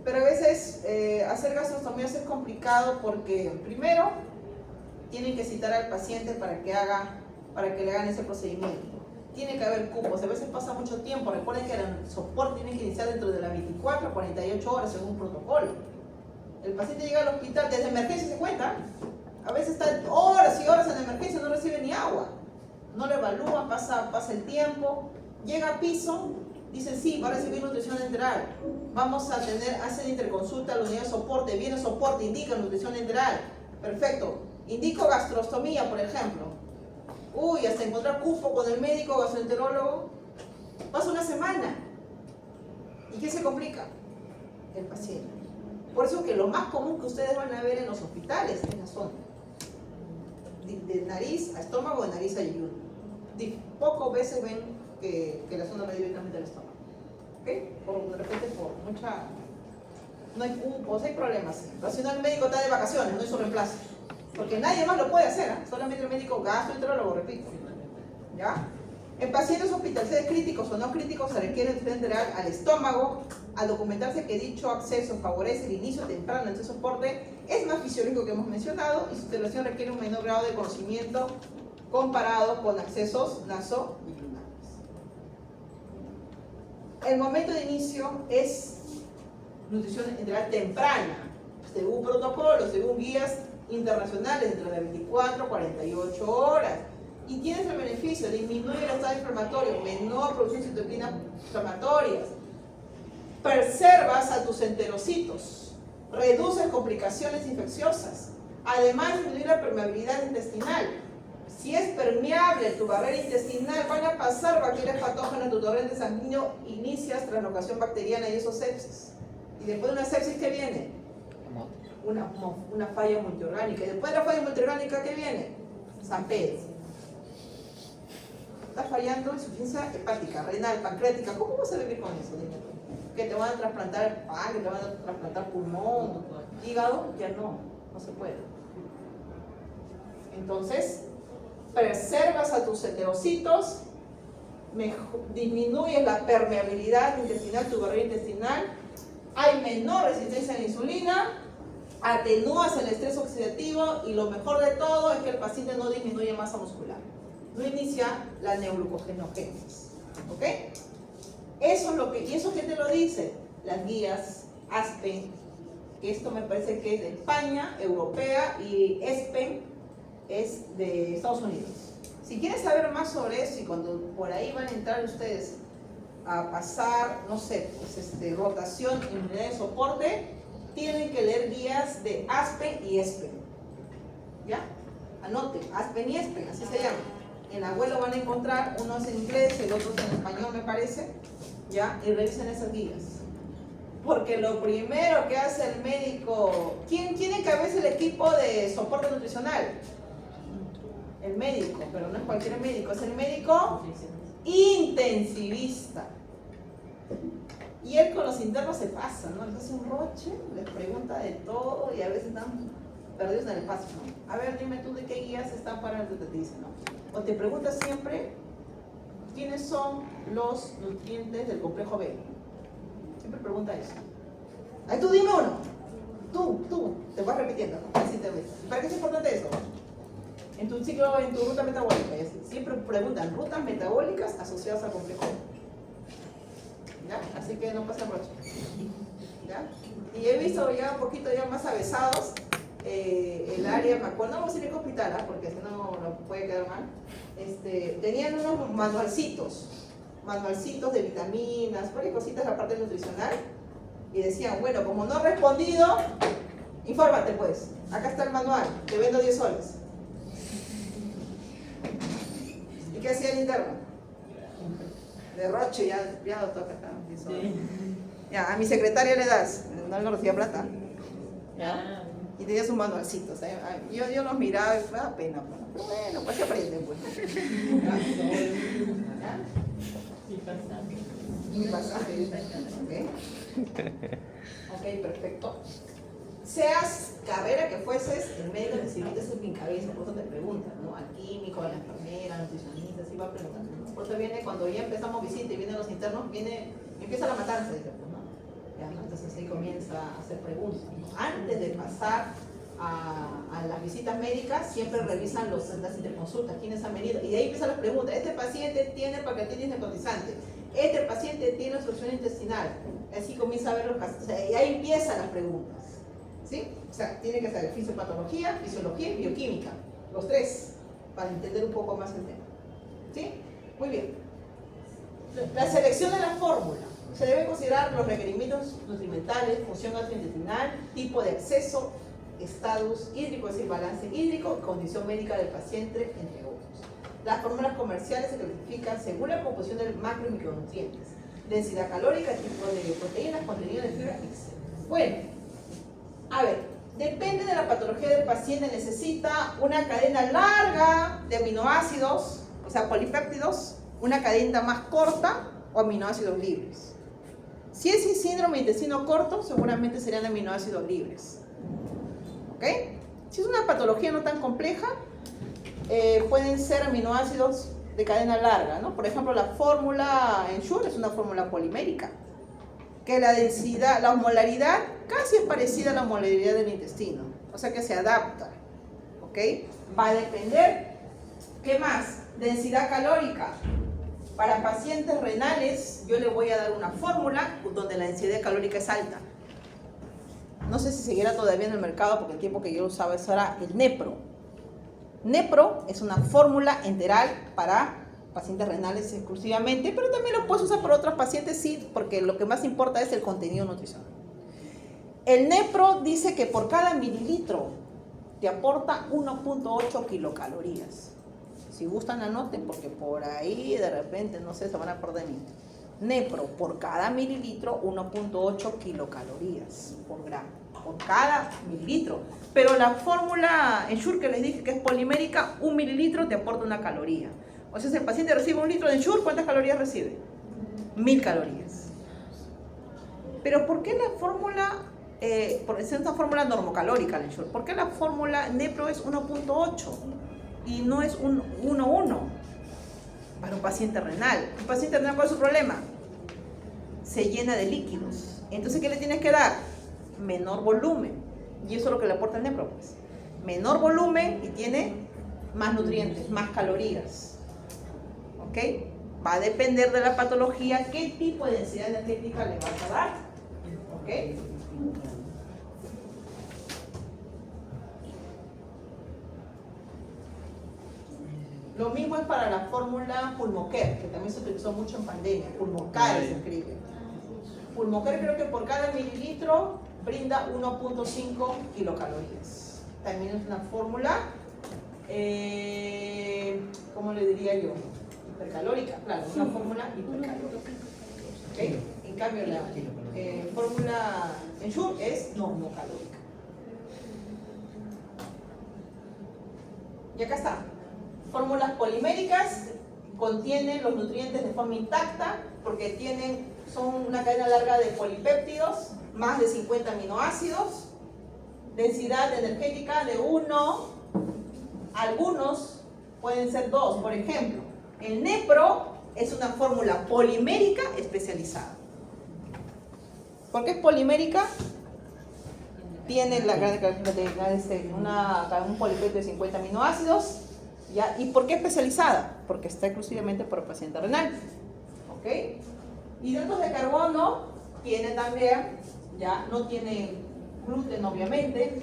Pero a veces hacer gastrostomías es complicado porque primero tienen que citar al paciente para que le hagan ese procedimiento. Tiene que haber cupos, a veces pasa mucho tiempo. Recuerden que el soporte tiene que iniciar dentro de las 24 a 48 horas según protocolo. El paciente llega al hospital, desde emergencia se cuenta, a veces está horas y horas en emergencia, no recibe ni agua. No lo evalúan, pasa el tiempo, llega a piso, dicen sí, va a recibir nutrición enteral. Vamos a hacer interconsulta a la unidad de soporte, viene soporte, indica nutrición enteral. Perfecto, indico gastrostomía, por ejemplo. Uy, hasta encontrar cupo con el médico gastroenterólogo, pasa una semana. ¿Y qué se complica? El paciente. Por eso que lo más común que ustedes van a ver en los hospitales es la sonda. De nariz a estómago, de nariz a yeyuno. Pocas veces ven que la sonda va directamente al estómago. ¿Ok? De repente por mucha... No hay cupos, hay problemas. Pero si no, el médico está de vacaciones, no hay su reemplazo. Porque nadie más lo puede hacer, ¿eh? Solamente el médico gastroenterólogo, repito. ¿Ya? En pacientes hospitalizados críticos o no críticos se requiere nutrición enteral al estómago. Al documentarse que dicho acceso favorece el inicio temprano de este soporte, es más fisiológico que hemos mencionado y su utilización requiere un menor grado de conocimiento comparado con accesos nasoyunales. El momento de inicio es nutrición enteral temprana, según protocolos, según guías internacionales, entre las 24 a 48 horas. Y tienes el beneficio, disminuye el estado inflamatorio, menor producción de citoquinas inflamatorias, preservas a tus enterocitos, reduces complicaciones infecciosas, además disminuye la permeabilidad intestinal. Si es permeable tu barrera intestinal, van a pasar bacterias patógenas a tu torrente sanguíneo, inicias translocación bacteriana y eso sepsis. Y después de una sepsis, ¿qué viene? Una falla multiorgánica. Y después de la falla multiorgánica, ¿qué viene? San Pedro. Estás fallando insuficiencia hepática, renal, pancreática. ¿Cómo vas a vivir con eso? Dime tú. Que te van a trasplantar que te van a trasplantar pulmón, hígado, ya no se puede. Entonces, preservas a tus enterocitos, disminuyes la permeabilidad intestinal, tu barrera intestinal, hay menor resistencia a la insulina, atenúas el estrés oxidativo y lo mejor de todo es que el paciente no disminuye masa muscular, no inicia la neoglucogenogénesis. ¿Ok? Eso es lo que, y eso quién te lo dice, las guías ASPEN, que esto me parece que es de España, europea, y ESPEN es de Estados Unidos. Si quieren saber más sobre eso y cuando por ahí van a entrar ustedes a pasar, no sé, pues rotación en unidad de soporte, tienen que leer guías de ASPEN y ESPEN. ¿Ya? Anoten, ASPEN y ESPEN, así se llama. En la web lo van a encontrar, uno es en inglés, el otro es en español, me parece. ¿Ya? Y revisen esas guías. Porque lo primero que hace el médico, ¿quién tiene que cabeza el equipo de soporte nutricional? El médico, pero no es cualquier médico, es el médico intensivista. Y él con los internos se pasa, ¿no? Les hace un roche, les pregunta de todo y a veces están perdidos en el espacio, ¿no? A ver, dime tú de qué guías están para el que te dicen, ¿no? O te pregunta siempre quiénes son los nutrientes del complejo B. Siempre pregunta eso. Ahí tú dime uno. Tú, te vas repitiendo, ¿no? Así te ves. ¿Para qué es importante eso? En tu ciclo, en tu ruta metabólica, siempre preguntan rutas metabólicas asociadas al complejo. ¿Ya? Así que no pasen broche. ¿Ya? Y he visto ya un poquito ya más avesados el área, me acuerdo, no vamos a ir a hospital, porque si no puede quedar mal. Tenían unos manualcitos de vitaminas, varias cositas en la parte nutricional. Y decían, bueno, como no he respondido, infórmate pues. Acá está el manual, te vendo 10 soles. ¿Y qué hacía el interno? Derroche, ya lo toca acá, 10 soles. Ya, a mi secretaria le das, no recibía plata. ¿Ya? Y tenía sus manualcitos. O sea, yo los miraba y me da pena. Pero bueno, pues se aprende, pues. ¿Ya? Mi pasaje. Ok, perfecto. Seas carrera que fueses, el médico necesita ser mi cabeza, por eso te preguntan, ¿no? Al químico, a la enfermera, al nutricionista, así va preguntando, ¿no? Por eso viene, cuando ya empezamos visita y vienen los internos, empieza la matanza, dice, ¿no? Ya, ¿no? Entonces ahí comienza a hacer preguntas, ¿no? Antes de pasar a las visitas médicas, siempre revisan las interconsultas, quiénes han venido, y de ahí empiezan las preguntas. Este paciente tiene pancreatitis necrotizante, este paciente tiene obstrucción intestinal, así comienza a ver los casos, o sea, y ahí empiezan las preguntas, ¿sí? O sea, tiene que saber fisiopatología, fisiología y bioquímica, los tres, para entender un poco más el tema, ¿sí? Muy bien. La selección de la fórmula. Se deben considerar los requerimientos nutrimentales, función gastrointestinal, tipo de acceso, estatus hídrico, es decir, balance hídrico, condición médica del paciente, entre otros. Las fórmulas comerciales se clasifican según la composición de macro y micronutrientes, densidad calórica, tipo de proteínas, contenido de fibra, etc. Bueno, a ver, depende de la patología del paciente, necesita una cadena larga de aminoácidos, o sea, polipéptidos, una cadena más corta o aminoácidos libres. Si es síndrome de intestino corto, seguramente serían aminoácidos libres. ¿Ok? Si es una patología no tan compleja, pueden ser aminoácidos de cadena larga, ¿no? Por ejemplo, la fórmula Ensure es una fórmula polimérica, que la densidad, la osmolaridad casi es parecida a la osmolaridad del intestino, o sea que se adapta. ¿Ok? Va a depender, ¿qué más? Densidad calórica. Para pacientes renales, yo le voy a dar una fórmula donde la densidad calórica es alta. No sé si seguirá todavía en el mercado, porque el tiempo que yo lo usaba eso era el Nepro. Nepro es una fórmula enteral para pacientes renales exclusivamente, pero también lo puedes usar para otros pacientes, sí, porque lo que más importa es el contenido nutricional. El Nepro dice que por cada mililitro te aporta 1.8 kilocalorías. Si gustan, anoten, porque por ahí de repente, no sé, se van a acordar de mí. Nepro, por cada mililitro, 1.8 kilocalorías por gramo, por cada mililitro. Pero la fórmula Ensure que les dije que es polimérica, 1 mililitro te aporta 1 caloría. O sea, si el paciente recibe 1 litro de Ensure, ¿cuántas calorías recibe? 1000 calorías. Pero ¿por qué la fórmula, por es una fórmula normocalórica, la Ensure? ¿Por qué la fórmula Nepro es 1.8? Y no es un 1,1 para un paciente renal. Un paciente renal, ¿cuál es su problema? Se llena de líquidos. Entonces, ¿qué le tienes que dar? Menor volumen. Y eso es lo que le aporta el Nepro, pues. Menor volumen y tiene más nutrientes, más calorías. ¿Ok? Va a depender de la patología qué tipo de densidad energética le vas a dar. ¿Ok? Lo mismo es para la fórmula Pulmocare, que también se utilizó mucho en pandemia. Pulmocare se escribe. Pulmocare creo que por cada mililitro brinda 1.5 kilocalorías. También es una fórmula, ¿cómo le diría yo? Hipercalórica, claro, una fórmula hipercalórica. ¿Okay? En cambio, la fórmula Ensure es normocalórica. Y acá está. Fórmulas poliméricas contienen los nutrientes de forma intacta porque son una cadena larga de polipéptidos, más de 50 aminoácidos, densidad energética de 1, algunos pueden ser 2. Por ejemplo, el Nepro es una fórmula polimérica especializada. ¿Por qué es polimérica? tiene un polipeptido de 50 aminoácidos, ¿ya? ¿Y por qué especializada? Porque está exclusivamente para paciente renal, ¿ok? Hidratos de carbono tiene también, ya, no tiene gluten obviamente,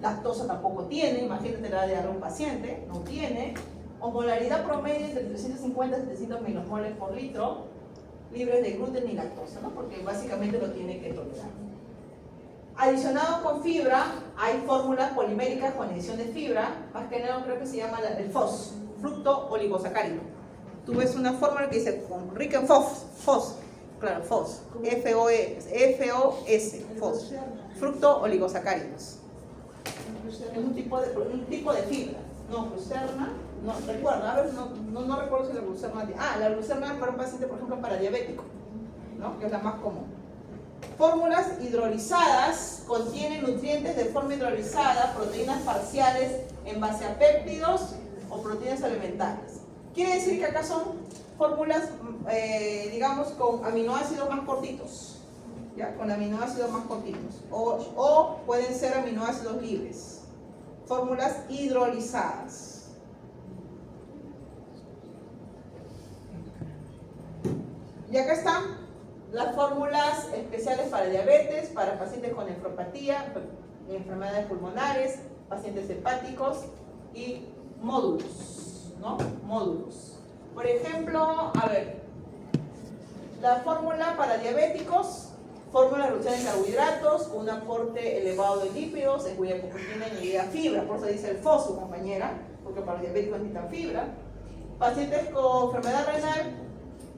lactosa tampoco tiene, imagínate la de algún paciente, no tiene, osmolaridad promedio entre 350 y 700 milimoles por litro, libres de gluten y lactosa, ¿no? Porque básicamente lo tiene que tolerar. Adicionado con fibra, hay fórmulas poliméricas con adición de fibra, más que nada creo que se llama el FOS, fructo oligosacárido. Tú ves una fórmula que dice rica en FOS, claro, FOS, F-O-S, FOS, fructo oligosacáridos. Es un tipo de fibra, no, glucerna, no recuerdo, a ver, no recuerdo si la glucerna, la glucerna para un paciente, por ejemplo, para diabético, ¿no? Que es la más común. Fórmulas hidrolizadas contienen nutrientes de forma hidrolizada, proteínas parciales en base a péptidos o proteínas alimentarias. Quiere decir que acá son fórmulas, digamos, con aminoácidos más cortitos, ¿ya? Con aminoácidos más cortitos, o pueden ser aminoácidos libres. Fórmulas hidrolizadas. Y acá están las fórmulas especiales para diabetes, para pacientes con nefropatía, enfermedades pulmonares, pacientes hepáticos y módulos, ¿no? Módulos. Por ejemplo, a ver, la fórmula para diabéticos, fórmula de reducción de carbohidratos, con un aporte elevado de lípidos, en cuya composición añadida fibra, por eso dice el FOS, su compañera, porque para los diabéticos necesitan fibra. Pacientes con enfermedad renal,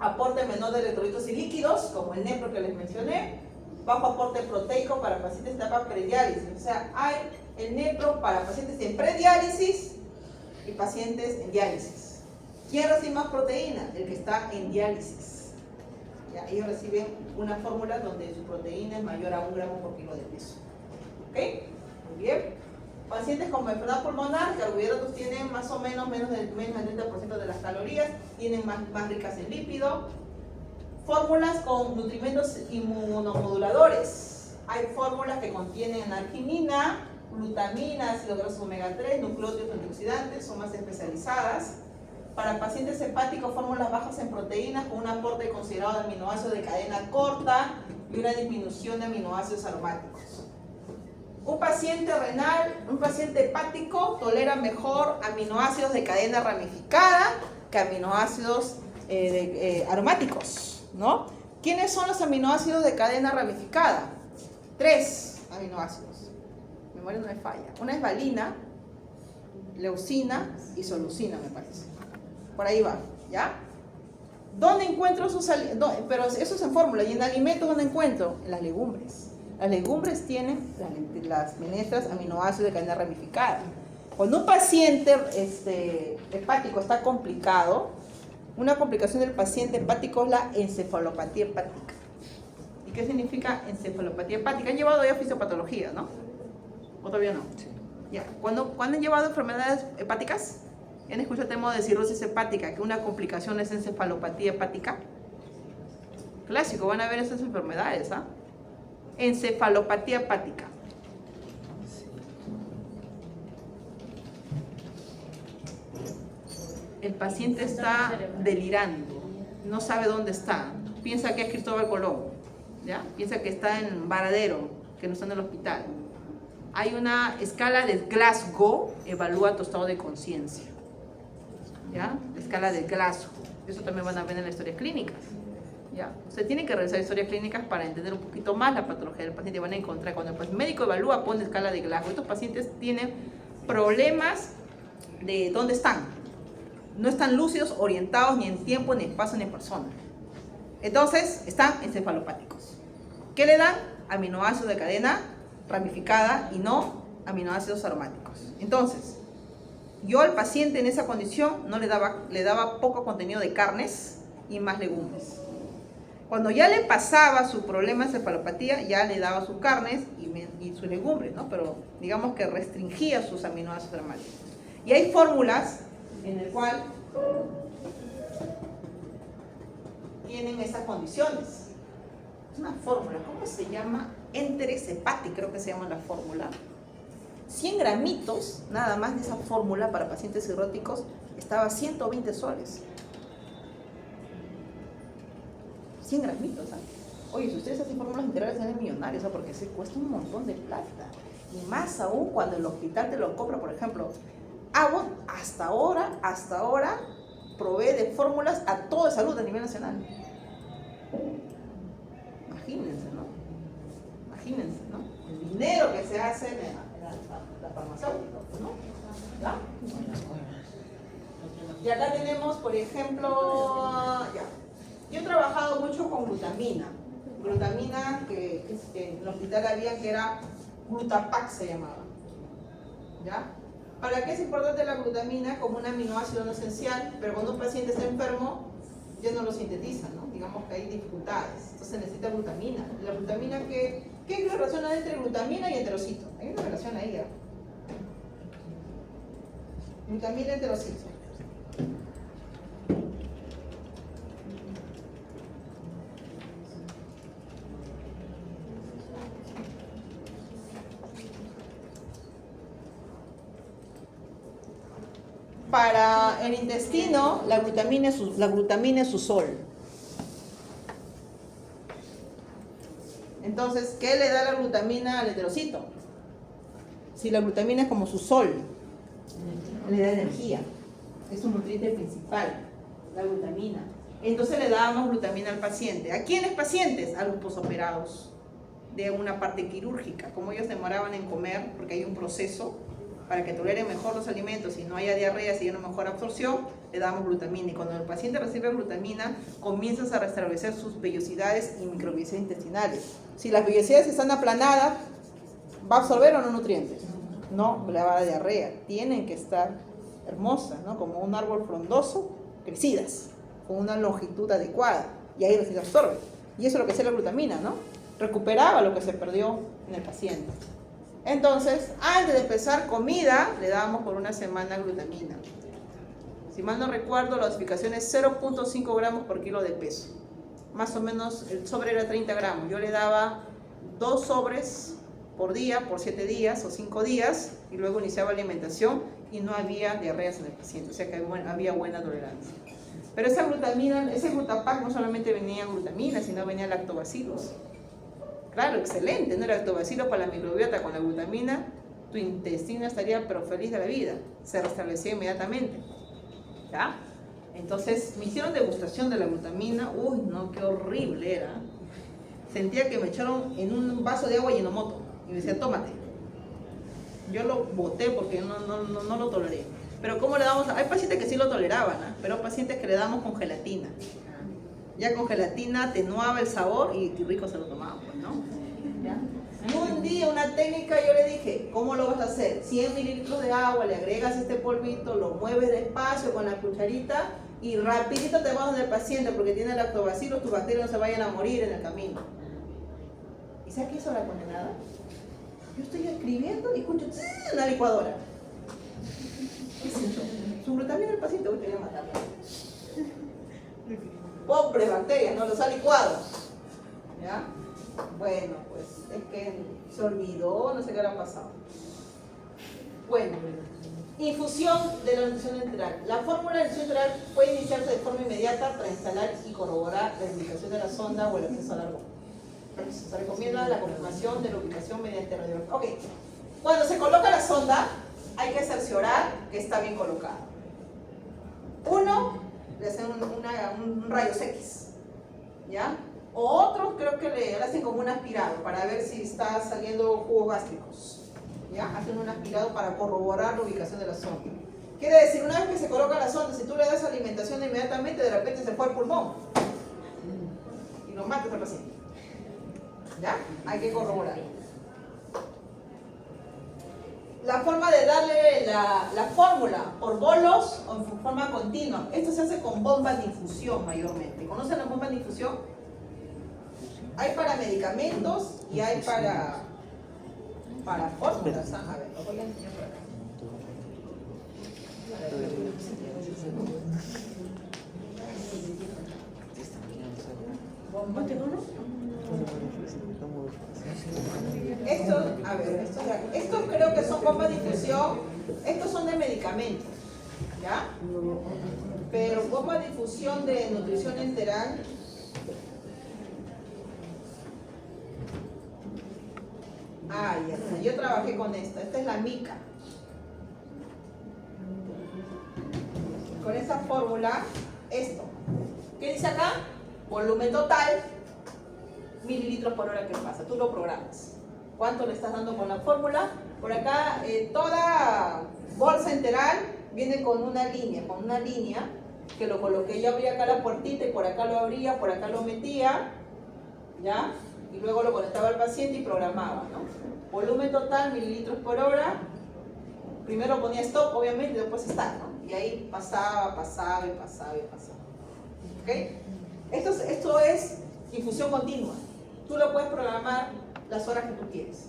aporte menor de electrolitos y líquidos, como el nepro que les mencioné, bajo aporte proteico para pacientes de etapa prediálisis. O sea, hay el nepro para pacientes en prediálisis y pacientes en diálisis. ¿Quién recibe más proteína? El que está en diálisis. ¿Ya? Ellos reciben una fórmula donde su proteína es mayor a 1 gramo por kilo de peso. ¿Ok? Muy bien. Pacientes con enfermedad pulmonar, carbohidratos tienen más o menos del 30% de las calorías, tienen más ricas en lípido. Fórmulas con nutrimentos inmunomoduladores. Hay fórmulas que contienen arginina, glutamina, ácido graso omega 3, nucleótidos antioxidantes, son más especializadas. Para pacientes hepáticos, fórmulas bajas en proteínas con un aporte considerado de aminoácidos de cadena corta y una disminución de aminoácidos aromáticos. Un paciente renal, un paciente hepático tolera mejor aminoácidos de cadena ramificada que aminoácidos aromáticos, ¿no? ¿Quiénes son los aminoácidos de cadena ramificada? 3 aminoácidos. Mi memoria no me falla. Una es valina, leucina y isoleucina, me parece. Por ahí va, ¿ya? ¿Dónde encuentro sus alimentos? Pero eso es en fórmula. ¿Y en alimentos dónde encuentro? En las legumbres. Las legumbres tienen, las menestras, aminoácidos de cadena ramificada. Cuando un paciente hepático está complicado, una complicación del paciente hepático es la encefalopatía hepática. ¿Y qué significa encefalopatía hepática? Han llevado ya fisiopatología, ¿no? ¿O todavía no? Sí. Ya. ¿Cuándo han llevado enfermedades hepáticas? ¿Han escuchado el tema de cirrosis hepática, que una complicación es encefalopatía hepática? Clásico, van a ver esas enfermedades, ¿ah? Encefalopatía hepática. El paciente está delirando, no sabe dónde está, piensa que es Cristóbal Colón, ¿ya? Piensa que está en Varadero, que no está en el hospital. Hay una escala de Glasgow, evalúa tu estado de conciencia, ¿ya? La escala de Glasgow, eso también van a ver en las historias clínicas. ¿Ya? Se tienen que realizar historias clínicas para entender un poquito más la patología del paciente. Van a encontrar, cuando el médico evalúa, pone escala de Glasgow. Estos pacientes tienen problemas de dónde están. No están lúcidos, orientados ni en tiempo, ni en espacio, ni en persona. Entonces, están encefalopáticos. ¿Qué le dan? Aminoácidos de cadena ramificada y no aminoácidos aromáticos. Entonces, yo al paciente en esa condición no le daba poco contenido de carnes y más legumbres. Cuando ya le pasaba su problema de encefalopatía, ya le daba sus carnes y sus legumbres, ¿no? Pero digamos que restringía sus aminoácidos aromáticos. Y hay fórmulas en las cuales tienen esas condiciones. Es una fórmula, ¿cómo se llama? Enteresepati, creo que se llama la fórmula. 100 gramitos, nada más de esa fórmula para pacientes cirróticos, estaba a 120 soles. 100 gramitos, ¿sabes? Oye, si ustedes hacen fórmulas integrales salen millonarios, ¿sabes? Porque se cuesta un montón de plata. Y más aún cuando el hospital te lo compra, por ejemplo. Abbott hasta ahora provee de fórmulas a toda salud a nivel nacional. Imagínense, ¿no? Imagínense, ¿no? El dinero que se hace en la farmacéutica, ¿no? ¿Ya? Y acá tenemos, por ejemplo, ya. Yo he trabajado mucho con glutamina. Glutamina que en el hospital había que era Glutapac se llamaba. ¿Ya? ¿Para qué es importante la glutamina? Como un aminoácido no esencial, pero cuando un paciente está enfermo ya no lo sintetiza, ¿no? Digamos que hay dificultades, entonces necesita glutamina. La glutamina, ¿qué es la relación entre glutamina y enterocito? Hay una relación ahí, ¿eh? Glutamina y enterocito. Para el intestino, la glutamina es su sol. Entonces, ¿qué le da la glutamina al enterocito? Si la glutamina es como su sol, le da energía. Es un nutriente principal, la glutamina. Entonces le damos glutamina al paciente. ¿A quiénes pacientes? A los posoperados de una parte quirúrgica. Como ellos demoraban en comer, porque hay un proceso para que toleren mejor los alimentos y no haya diarrea, si hay una mejor absorción, le damos glutamina. Y cuando el paciente recibe glutamina, comienzas a restablecer sus vellosidades y microvellosidades intestinales. Si las vellosidades están aplanadas, ¿va a absorber o no nutrientes? No, le va a dar diarrea. Tienen que estar hermosas, ¿no? Como un árbol frondoso, crecidas, con una longitud adecuada. Y ahí recién absorbe. Y eso es lo que hace la glutamina, ¿no? Recuperaba lo que se perdió en el paciente. Entonces, antes de empezar comida, le dábamos por una semana glutamina. Si mal no recuerdo, la dosificación es 0.5 gramos por kilo de peso. Más o menos, el sobre era 30 gramos. Yo le daba 2 sobres por día, por 7 días o 5 días, y luego iniciaba la alimentación y no había diarreas en el paciente, o sea que había buena tolerancia. Pero esa glutamina, ese Glutapac no solamente venía glutamina, sino venía lactobacillus. Claro, excelente, ¿no? El lactobacillus para la microbiota con la glutamina, tu intestino estaría pero feliz de la vida, se restablecía inmediatamente. ¿Ya? Entonces me hicieron degustación de la glutamina, uy, no, qué horrible era. Sentía que me echaron en un vaso de agua Yenomoto y me decían, tómate. Yo lo boté porque no lo toleré. Pero ¿cómo le damos? Hay pacientes que sí lo toleraban, ¿eh? Pero hay pacientes que le damos con gelatina. Ya con gelatina atenuaba el sabor y rico se lo tomaban, pues, ¿no? ¿Ya? Y un día, una técnica, yo le dije, ¿cómo lo vas a hacer? 100 mililitros de agua, le agregas este polvito, lo mueves despacio con la cucharita y rapidito te vas del paciente porque tiene lactobacillus, tus bacterias no se vayan a morir en el camino. ¿Y sabes qué hizo la condenada? Yo estoy escribiendo y escucho una licuadora. ¿Qué es eso? Su glutamina del paciente, voy a matarla. Pobres bacterias, no los ha licuado. ¿Ya? Bueno, pues es que se olvidó, no sé qué le ha pasado. Bueno, infusión de la nutrición enteral. La fórmula de nutrición enteral puede iniciarse de forma inmediata para instalar y corroborar la ubicación de la sonda o el acceso al árbol. Se recomienda la confirmación de la ubicación mediante radiografía. Ok, cuando se coloca la sonda, hay que cerciorar que está bien colocada. Uno, le hacen un rayos X, ¿ya? O otros creo que le hacen como un aspirado para ver si está saliendo jugos gástricos, ¿ya? Hacen un aspirado para corroborar la ubicación de la sonda. Quiere decir, una vez que se coloca la sonda, si tú le das alimentación inmediatamente, de repente se fue al pulmón y lo matas al paciente. ¿Ya? Hay que corroborar. La forma de darle la fórmula por bolos o en forma continua. Esto se hace con bombas de infusión mayormente. ¿Conocen las bombas de infusión? Hay para medicamentos y hay para fórmulas. A ver, lo voy a enseñar por acá. ¿Bomba de bolos? ver, estos creo que son bombas de infusión, estos son de medicamentos, ¿ya? Pero bomba de infusión de nutrición enteral. Ah, ya está. Yo trabajé con esta es la mica. Con esta fórmula, esto. ¿Qué dice acá? Volumen total, mililitros por hora que pasa. Tú lo programas. ¿Cuánto le estás dando con la fórmula? Por acá, toda bolsa enteral viene con una línea que lo coloqué. Yo abría acá la puertita y por acá lo abría, por acá lo metía, ¿ya? Y luego lo conectaba al paciente y programaba, ¿no? Volumen total, mililitros por hora. Primero ponía stop, obviamente, y después start, ¿no? Y ahí pasaba. ¿Ok? Esto es infusión continua. Tú lo puedes programar las horas que tú quieres.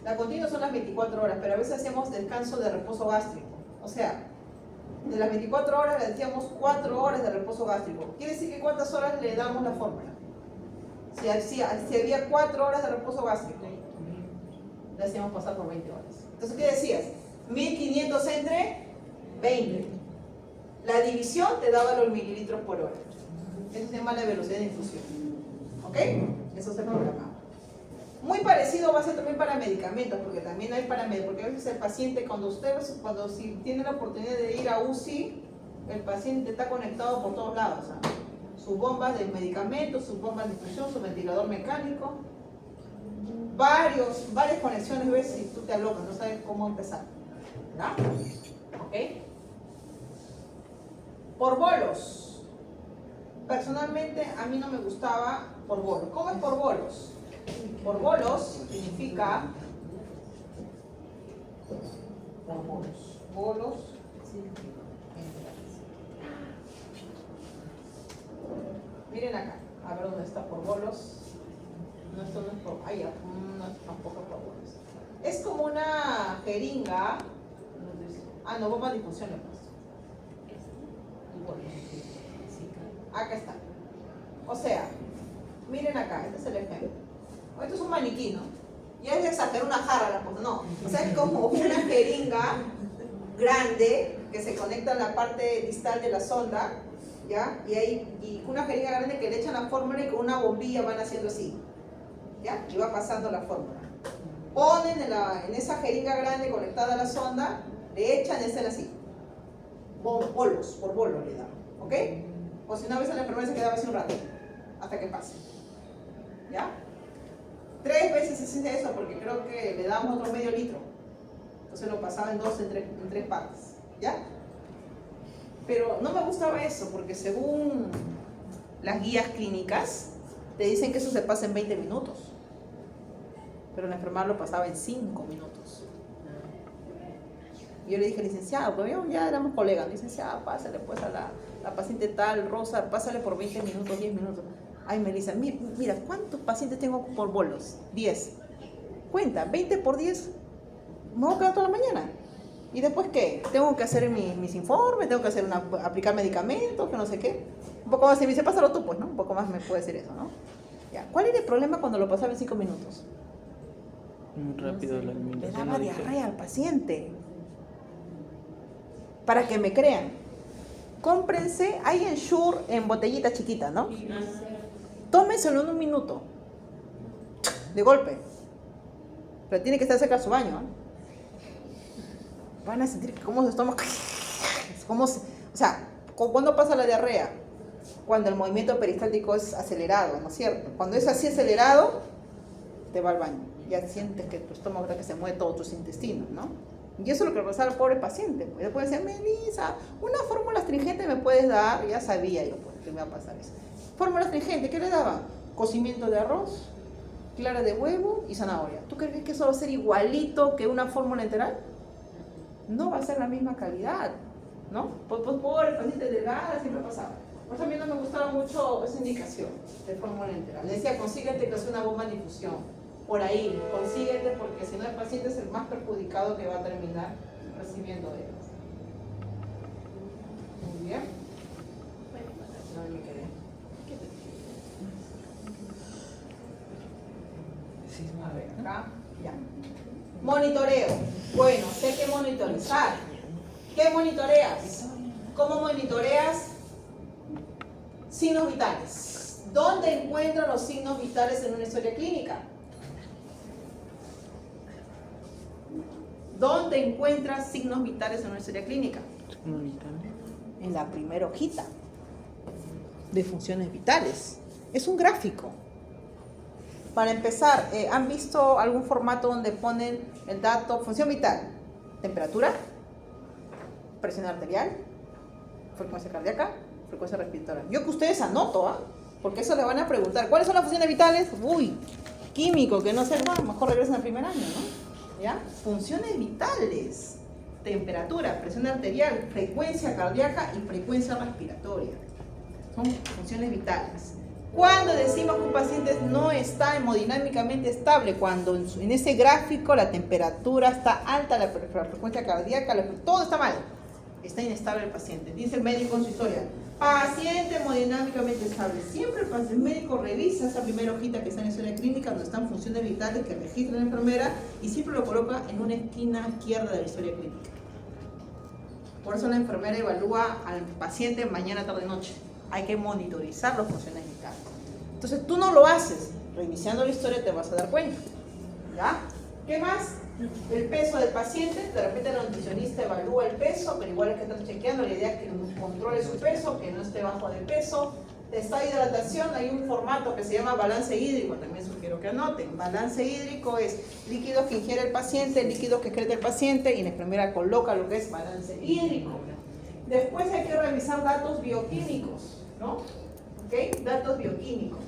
La continua son las 24 horas, pero a veces hacemos descanso de reposo gástrico. O sea, de las 24 horas le decíamos 4 horas de reposo gástrico. Quiere decir que ¿cuántas horas le damos la fórmula? Si había 4 horas de reposo gástrico, le hacíamos pasar por 20 horas. Entonces, ¿qué decías? 1500 entre 20. La división te daba los mililitros por hora. Eso se llama la velocidad de infusión. ¿Ok? Eso se programaba. Muy parecido va a ser también para medicamentos, porque también hay para medicamentos, porque a veces el paciente, si tiene la oportunidad de ir a UCI, el paciente está conectado por todos lados, ¿sabes? Sus bombas de medicamentos, sus bombas de infusión, su ventilador mecánico, varias conexiones, ves si tú te alocas, no sabes cómo empezar, ¿verdad? ¿Ok? Por bolos. Personalmente a mí no me gustaba por bolos. ¿Cómo es por bolos? Por bolos significa por bolos. Bolos. Miren acá. A ver dónde está por bolos. No, esto no es por. Ahí, no es tampoco por bolos. Es como una jeringa. Ah, no, bomba de difusión le paso. Acá está. O sea, miren acá, este es el ejemplo. Esto es un maniquí, ¿no? Ya es exagerar una jarra la cosa, no. O sea, es como una jeringa grande que se conecta en la parte distal de la sonda, ¿ya? Y una jeringa grande que le echan la fórmula y con una bombilla van haciendo así, ¿ya? Y va pasando la fórmula. Ponen en esa jeringa grande conectada a la sonda, le echan y hacen así. Bolos, por bolo le dan, ¿ok? O si no, a veces la enfermera se quedaba así un rato, hasta que pase, ¿ya? 3 veces se hace eso porque creo que le damos otro medio litro. Entonces lo pasaba en 3 partes, ¿ya? Pero no me gustaba eso porque según las guías clínicas te dicen que eso se pasa en 20 minutos. Pero la enfermera lo pasaba en 5 minutos. Y yo le dije, licenciado, pues ya éramos colegas, licenciado, pásale pues a la paciente tal, Rosa, pásale por 20 minutos, 10 minutos. Ay, Melissa, mira, ¿cuántos pacientes tengo por bolos? 10. Cuenta, 20 por 10, me voy a quedar toda la mañana. ¿Y después qué? Tengo que hacer mis informes, tengo que aplicar medicamentos, que no sé qué. Un poco más, si me dice, pásalo tú, pues, ¿no? Un poco más me puede decir eso, ¿no? Ya. ¿Cuál era el problema cuando lo pasaba en 5 minutos? Muy rápido la Le eliminación. daba diarrea al paciente. Para que me crean, cómprense, hay en Shure en botellita chiquita, ¿no? Tómenselo en 1 minuto, de golpe. Pero tiene que estar cerca de su baño, ¿eh? Van a sentir cómo se estómago, o sea, ¿cuándo pasa la diarrea? Cuando el movimiento peristáltico es acelerado, ¿no es cierto? Cuando es así acelerado, te va al baño. Ya sientes que tu estómago que se mueve todos tus intestinos, ¿no? Y eso es lo que le pasaba al pobre paciente. Pues puede decir, Melissa, una fórmula astringente me puedes dar. Ya sabía yo pues, que me iba a pasar eso. Fórmula astringente, ¿qué le daba? Cocimiento de arroz, clara de huevo y zanahoria. ¿Tú crees que eso va a ser igualito que una fórmula enteral? No va a ser la misma calidad, ¿no? Pues pobre paciente delgada siempre pasaba. Por eso a mí no me gustaba mucho esa indicación de fórmula enteral. Le decía, consíguete que sea una bomba de infusión. Por ahí, consíguete, porque si no el paciente es el más perjudicado que va a terminar recibiendo de ellos. Muy bien. No me quedé. A ver, acá, ya. Monitoreo. Bueno, sé que monitorizar. ¿Qué monitoreas? ¿Cómo monitoreas? Signos vitales. ¿Dónde encuentro los signos vitales en una historia clínica? ¿Dónde encuentras signos vitales en una historia clínica? En la primera hojita de funciones vitales. Es un gráfico. Para empezar, ¿han visto algún formato donde ponen el dato, función vital? Temperatura, presión arterial, frecuencia cardíaca, frecuencia respiratoria. Yo que ustedes anoto, ¿ah? Porque eso le van a preguntar. ¿Cuáles son las funciones vitales? Uy, químico, que no sé, mejor regresen al primer año, ¿no? ¿Ya? Funciones vitales. Temperatura, presión arterial, frecuencia cardíaca y frecuencia respiratoria. Son funciones vitales. Cuando decimos que un paciente no está hemodinámicamente estable, cuando en ese gráfico la temperatura está alta, la frecuencia cardíaca, todo está mal, está inestable el paciente. Dice el médico en su historia, paciente hemodinámicamente estable. Siempre el médico revisa esa primera hojita que está en la historia clínica, donde están funciones vitales que registra la enfermera, y siempre lo coloca en una esquina izquierda de la historia clínica. Por eso la enfermera evalúa al paciente mañana, tarde, noche. Hay que monitorizar las funciones vitales. Entonces tú no lo haces. Reiniciando la historia te vas a dar cuenta. ¿Ya? ¿Qué más? El peso del paciente. De repente el nutricionista evalúa el peso, pero igual es que estás chequeando. La idea es que controle su peso, que no esté bajo de peso. Esta hidratación, hay un formato que se llama balance hídrico, también sugiero que anoten. Balance hídrico es líquidos que ingiere el paciente, líquidos que excreta el paciente, y la enfermera coloca lo que es balance hídrico. Después hay que revisar datos bioquímicos, ¿no? ¿Ok? Datos bioquímicos.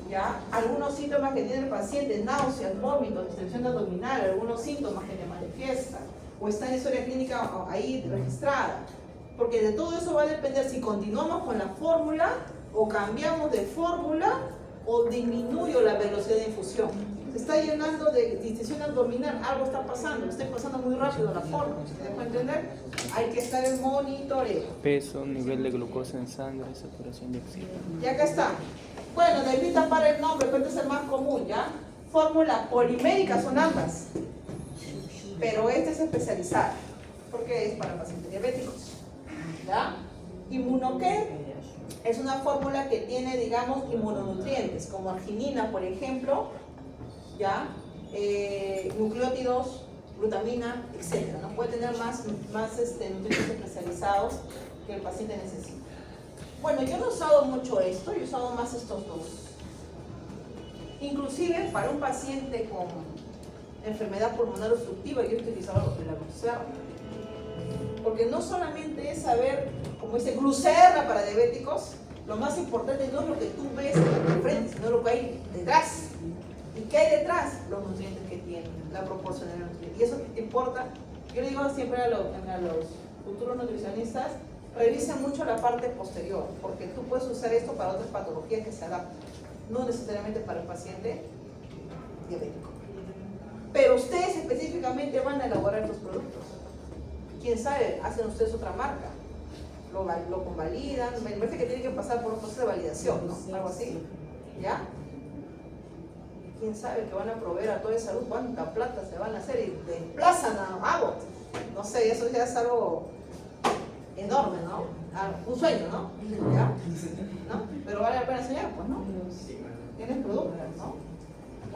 ¿Ya? Algunos síntomas que tiene el paciente, náuseas, vómitos, distensión abdominal, algunos síntomas que le manifiesta, o está en historia clínica ahí registrada. Porque de todo eso va a depender si continuamos con la fórmula, o cambiamos de fórmula, o disminuyo la velocidad de infusión. Se está llenando de distensión abdominal, algo está pasando, está pasando muy rápido la fórmula. ¿Se dejó entender? Hay que estar en monitoreo. Peso, nivel de glucosa en sangre, saturación de oxígeno. Y acá está. Bueno, de ahorita para el nombre, pero este es el más común, ¿ya? Fórmula polimérica son ambas. Pero esta es especializada, porque es para pacientes diabéticos. ¿Ya? Inmunocare es una fórmula que tiene, digamos, inmunonutrientes, como arginina, por ejemplo, ¿ya? Nucleótidos, glutamina, etc. ¿No? Puede tener más nutrientes especializados que el paciente necesita. Bueno, yo no he usado mucho esto, yo he usado más estos dos. Inclusive para un paciente con enfermedad pulmonar obstructiva, yo he utilizado la Glucerna. Porque no solamente es saber, como dice, Glucerna para diabéticos, lo más importante no es lo que tú ves de frente, sino lo que hay detrás. ¿Y qué hay detrás? Los nutrientes que tiene, la proporción de nutrientes. Y eso que te importa, yo le digo siempre a los futuros nutricionistas, revisen mucho la parte posterior, porque tú puedes usar esto para otras patologías que se adaptan, no necesariamente para el paciente diabético. Pero ustedes específicamente van a elaborar estos productos. Quién sabe, hacen ustedes otra marca, lo convalidan, me parece que tienen que pasar por un proceso de validación, ¿no? Algo así, ¿ya? Quién sabe que van a proveer a toda esa salud, cuánta plata se van a hacer y desplazan a Abbott. No sé, eso ya es algo enorme, ¿no? Un sueño, ¿no? ¿Ya? ¿No? Pero vale la pena enseñar, pues, ¿no? Tienes productos, ¿no?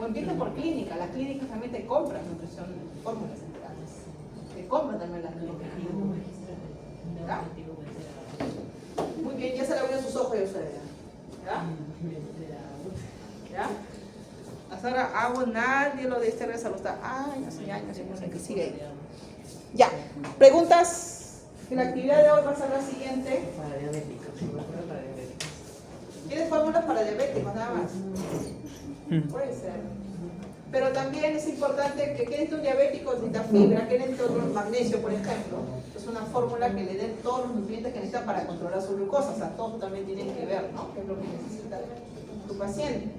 O empieza por clínica, las clínicas también te compran nutrición, fórmulas integrales. Te compran también las clínicas. ¿Ya? Muy bien, ya se le abrieron sus ojos, yo sé, ¿ya? ¿Ya? Hasta ahora hago nadie lo de este de salud. Años y años y años que sigue ahí. Ya, preguntas. La actividad de hoy va a ser la siguiente. Para diabéticos, sí, para diabéticos. ¿Tienes fórmulas para diabéticos nada más? Puede ser. Pero también es importante que queden tus diabéticos necesitan fibra, que necesitan otro magnesio, por ejemplo. Es una fórmula que le den todos los nutrientes que necesitan para controlar su glucosa. O sea, todos también tienen que ver, ¿no? ¿Qué es lo que necesita tu paciente?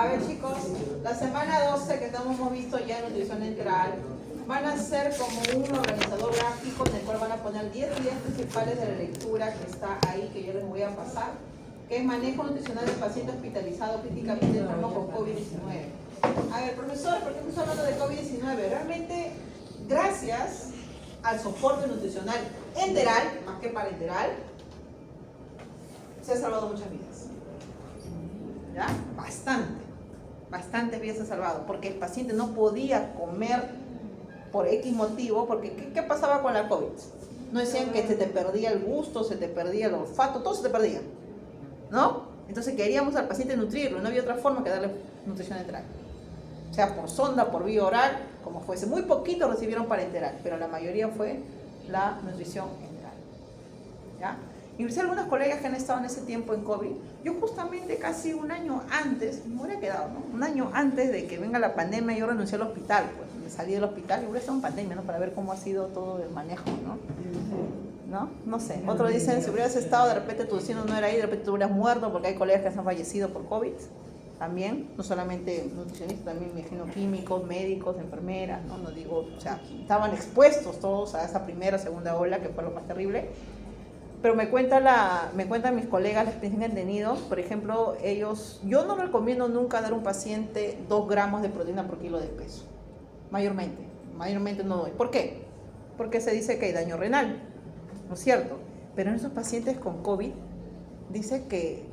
A ver chicos, la semana 12 que hemos visto ya en nutrición enteral, van a ser como un organizador gráfico en el cual van a poner 10 ideas principales de la lectura que está ahí, que yo les voy a pasar, que es manejo nutricional del paciente hospitalizado críticamente enfermo con COVID-19. A ver, profesor, ¿por qué estamos hablando de COVID-19? Realmente, gracias al soporte nutricional enteral, más que parenteral, se han salvado muchas vidas. ¿Ya? Bastantes vidas se han salvado, porque el paciente no podía comer por X motivo, porque ¿qué pasaba con la COVID? No decían que se te perdía el gusto, se te perdía el olfato, todo se te perdía, ¿no? Entonces queríamos al paciente nutrirlo, no había otra forma que darle nutrición enteral. O sea, por sonda, por vía oral, como fuese. Muy poquitos recibieron parenteral, pero la mayoría fue la nutrición enteral. ¿Ya? Incluso algunos colegas que han estado en ese tiempo en COVID, yo justamente casi un año antes, me hubiera quedado, ¿no? Un año antes de que venga la pandemia, yo renuncié al hospital, pues me salí del hospital y hubiera estado en pandemia, ¿no? Para ver cómo ha sido todo el manejo, ¿no? No sé. Otros dicen, si hubieras estado, de repente tu vecino no era ahí, de repente tú hubieras muerto, porque hay colegas que se han fallecido por COVID. También, no solamente nutricionistas, también me imagino químicos, médicos, enfermeras, ¿no? No digo, o sea, estaban expuestos todos a esa primera, segunda ola, que fue lo más terrible. Pero me cuentan mis colegas la experiencia que han tenido. Por ejemplo, yo no recomiendo nunca dar a un paciente 2 gramos de proteína por kilo de peso. Mayormente no doy. ¿Por qué? Porque se dice que hay daño renal, ¿no es cierto? Pero en esos pacientes con COVID, dice que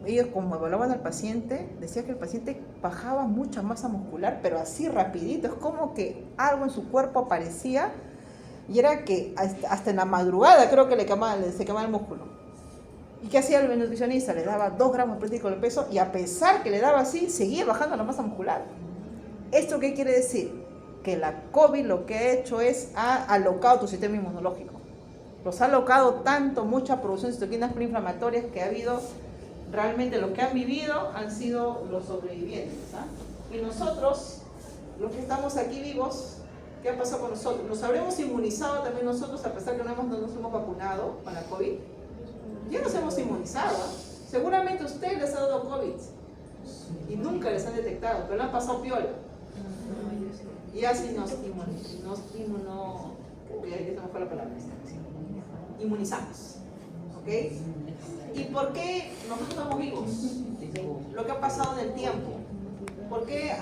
ellos como evaluaban al paciente, decía que el paciente bajaba mucha masa muscular, pero así rapidito, es como que algo en su cuerpo aparecía y era que hasta en la madrugada creo que se quemaba el músculo. ¿Y qué hacía el nutricionista? Le daba 2 gramos de de peso y a pesar que le daba así, seguía bajando la masa muscular. ¿Esto qué quiere decir? Que la COVID lo que ha hecho es ha alocado tu sistema inmunológico. Los ha alocado tanto, mucha producción de citoquinas preinflamatorias que ha habido. Realmente lo que han vivido han sido los sobrevivientes. Y nosotros, los que estamos aquí vivos, ¿qué ha pasado con nosotros? ¿Nos habremos inmunizado también nosotros a pesar que no nos hemos vacunado con la COVID? Ya nos hemos inmunizado. Seguramente a ustedes les ha dado COVID y nunca les han detectado, pero lo han pasado piola. Y así inmunizamos. ¿Ok? ¿Y por qué nosotros estamos vivos? Lo que ha pasado en el tiempo. ¿Por qué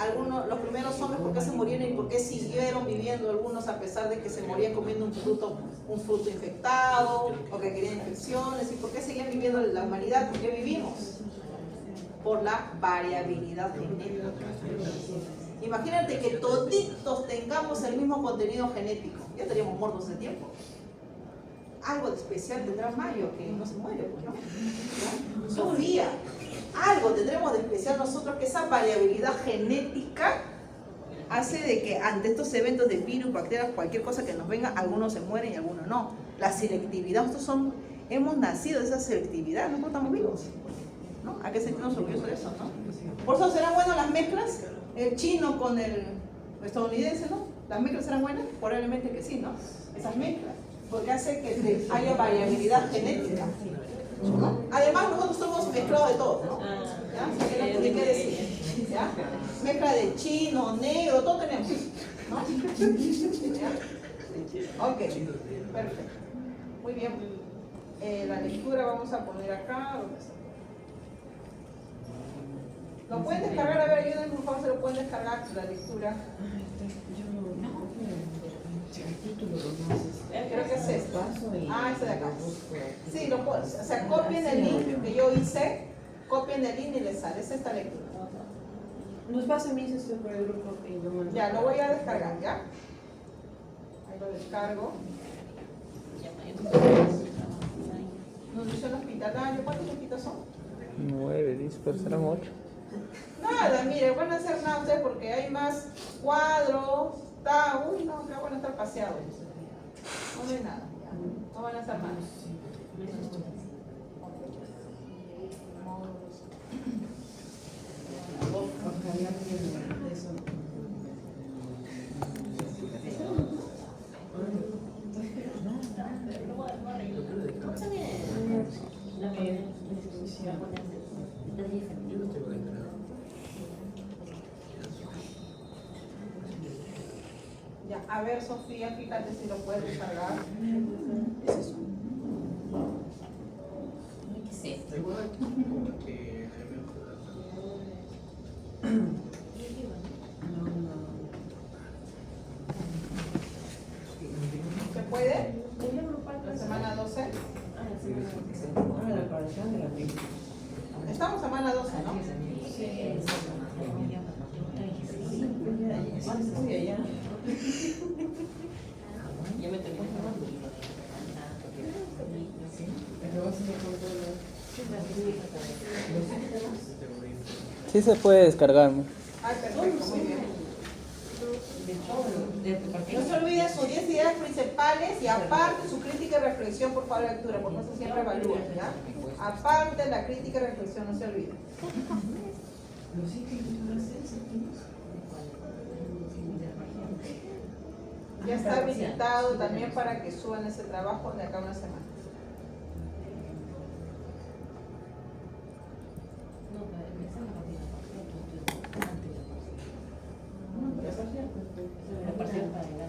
los primeros hombres, por qué se murieron y por qué siguieron viviendo algunos a pesar de que se morían comiendo un fruto infectado o que querían infecciones? ¿Y por qué seguían viviendo la humanidad? ¿Por qué vivimos? Por la variabilidad genética. Imagínate que toditos tengamos el mismo contenido genético. Ya estaríamos muertos hace tiempo. Algo de especial tendrá Mayo, que no se muere, pues, ¿no? Sofía, algo tendremos de especial nosotros, que esa variabilidad genética hace de que ante estos eventos de virus, bacterias, cualquier cosa que nos venga, algunos se mueren y algunos no. La selectividad, hemos nacido de esa selectividad, nosotros estamos vivos, ¿no? Hay que sentirnos orgullosos de eso, ¿no? Por eso serán buenas las mezclas, el chino con el estadounidense, ¿no? ¿Las mezclas serán buenas? Probablemente que sí, ¿no? Esas mezclas, porque hace que haya variabilidad genética, ¿no? Además, nosotros somos mezclados de todo, ¿no? ¿Ya? ¿Qué decir? ¿Ya? Mezcla de chino, negro, todo tenemos, ¿no? ¿Ya? Ok, perfecto. Muy bien. La lectura vamos a poner acá. ¿Lo pueden descargar? A ver, ayúdenme, por favor, se lo pueden descargar, la lectura. Creo que es esto. Este de acá. Sí, lo puedo. O sea, copien el link que yo hice, copien el link y les sale. Es esta lectura. Nos pasa a mí esto por el grupo que yo mando. Ya, lo voy a descargar, ¿ya? Ahí lo descargo. Nutrición hospitalaria. ¿Cuántos hospitales son? 9, dice, pero serán 8. Nada, mire, van a hacer nada ustedes porque hay más cuadros. Uy, no, que van a estar paseados. No hay nada, no van a hacer nada. A ver, Sofía, fíjate si lo puedes descargar. Es eso. ¿Se puede? La semana 12. Estamos semana 12, ¿no? Sí se puede descargar, ¿no? Ay, perfecto, muy bien. No se olviden sus 10 ideas principales y aparte su crítica y reflexión por favor de lectura, porque eso siempre evalúan, ¿ya? Aparte la crítica y reflexión, no se olviden. Ya está habilitado también para que suban ese trabajo de acá a una semana.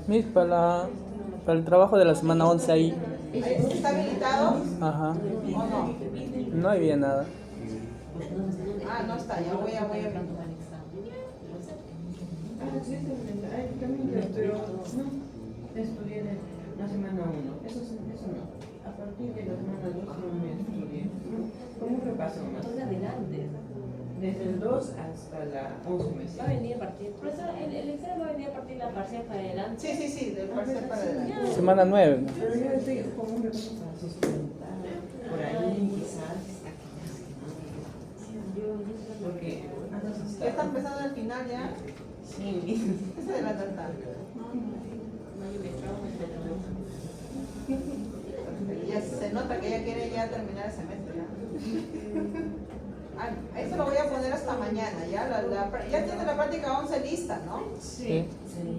Miss, para el trabajo de la semana 11 ahí, ¿Está habilitado ajá, o no? no había nada. Ah, no está, ya voy a habilitar. También yo, pero no estudié en la semana 1. Eso no. A partir de la semana 2 no me estudié. ¿Cómo repaso más? Adelante. Desde el 2 hasta la 11 meses. Va a venir a partir. Profesor, el examen va a venir a partir de la parcial para adelante. Sí, del parcial para adelante. Semana 9, ¿no? Pero yo estoy como un repaso para sustentar. Por ahí quizás. Porque Ya está empezando el final ya. sí. Se adelanta tanto. Ya se nota que ella quiere ya terminar el semestre. ¿Ya? Ah, eso lo voy a poner hasta mañana. Ya tiene la práctica 11 lista, ¿no? Sí.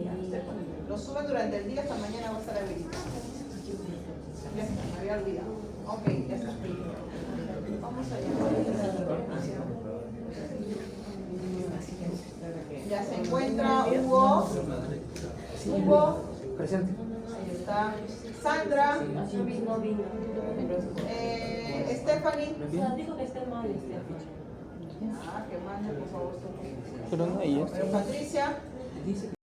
Ya, usted lo suben durante el día, hasta mañana va a estar habilitado. Ya está, me había olvidado. Ok, ya está. Vamos allá. Ya se encuentra Hugo. Hugo. Presente. Ahí está. Sandra. No vino. Stephanie. Dijo que está mal este. Ah, que mande por favor. Pero no hay eso. Patricia.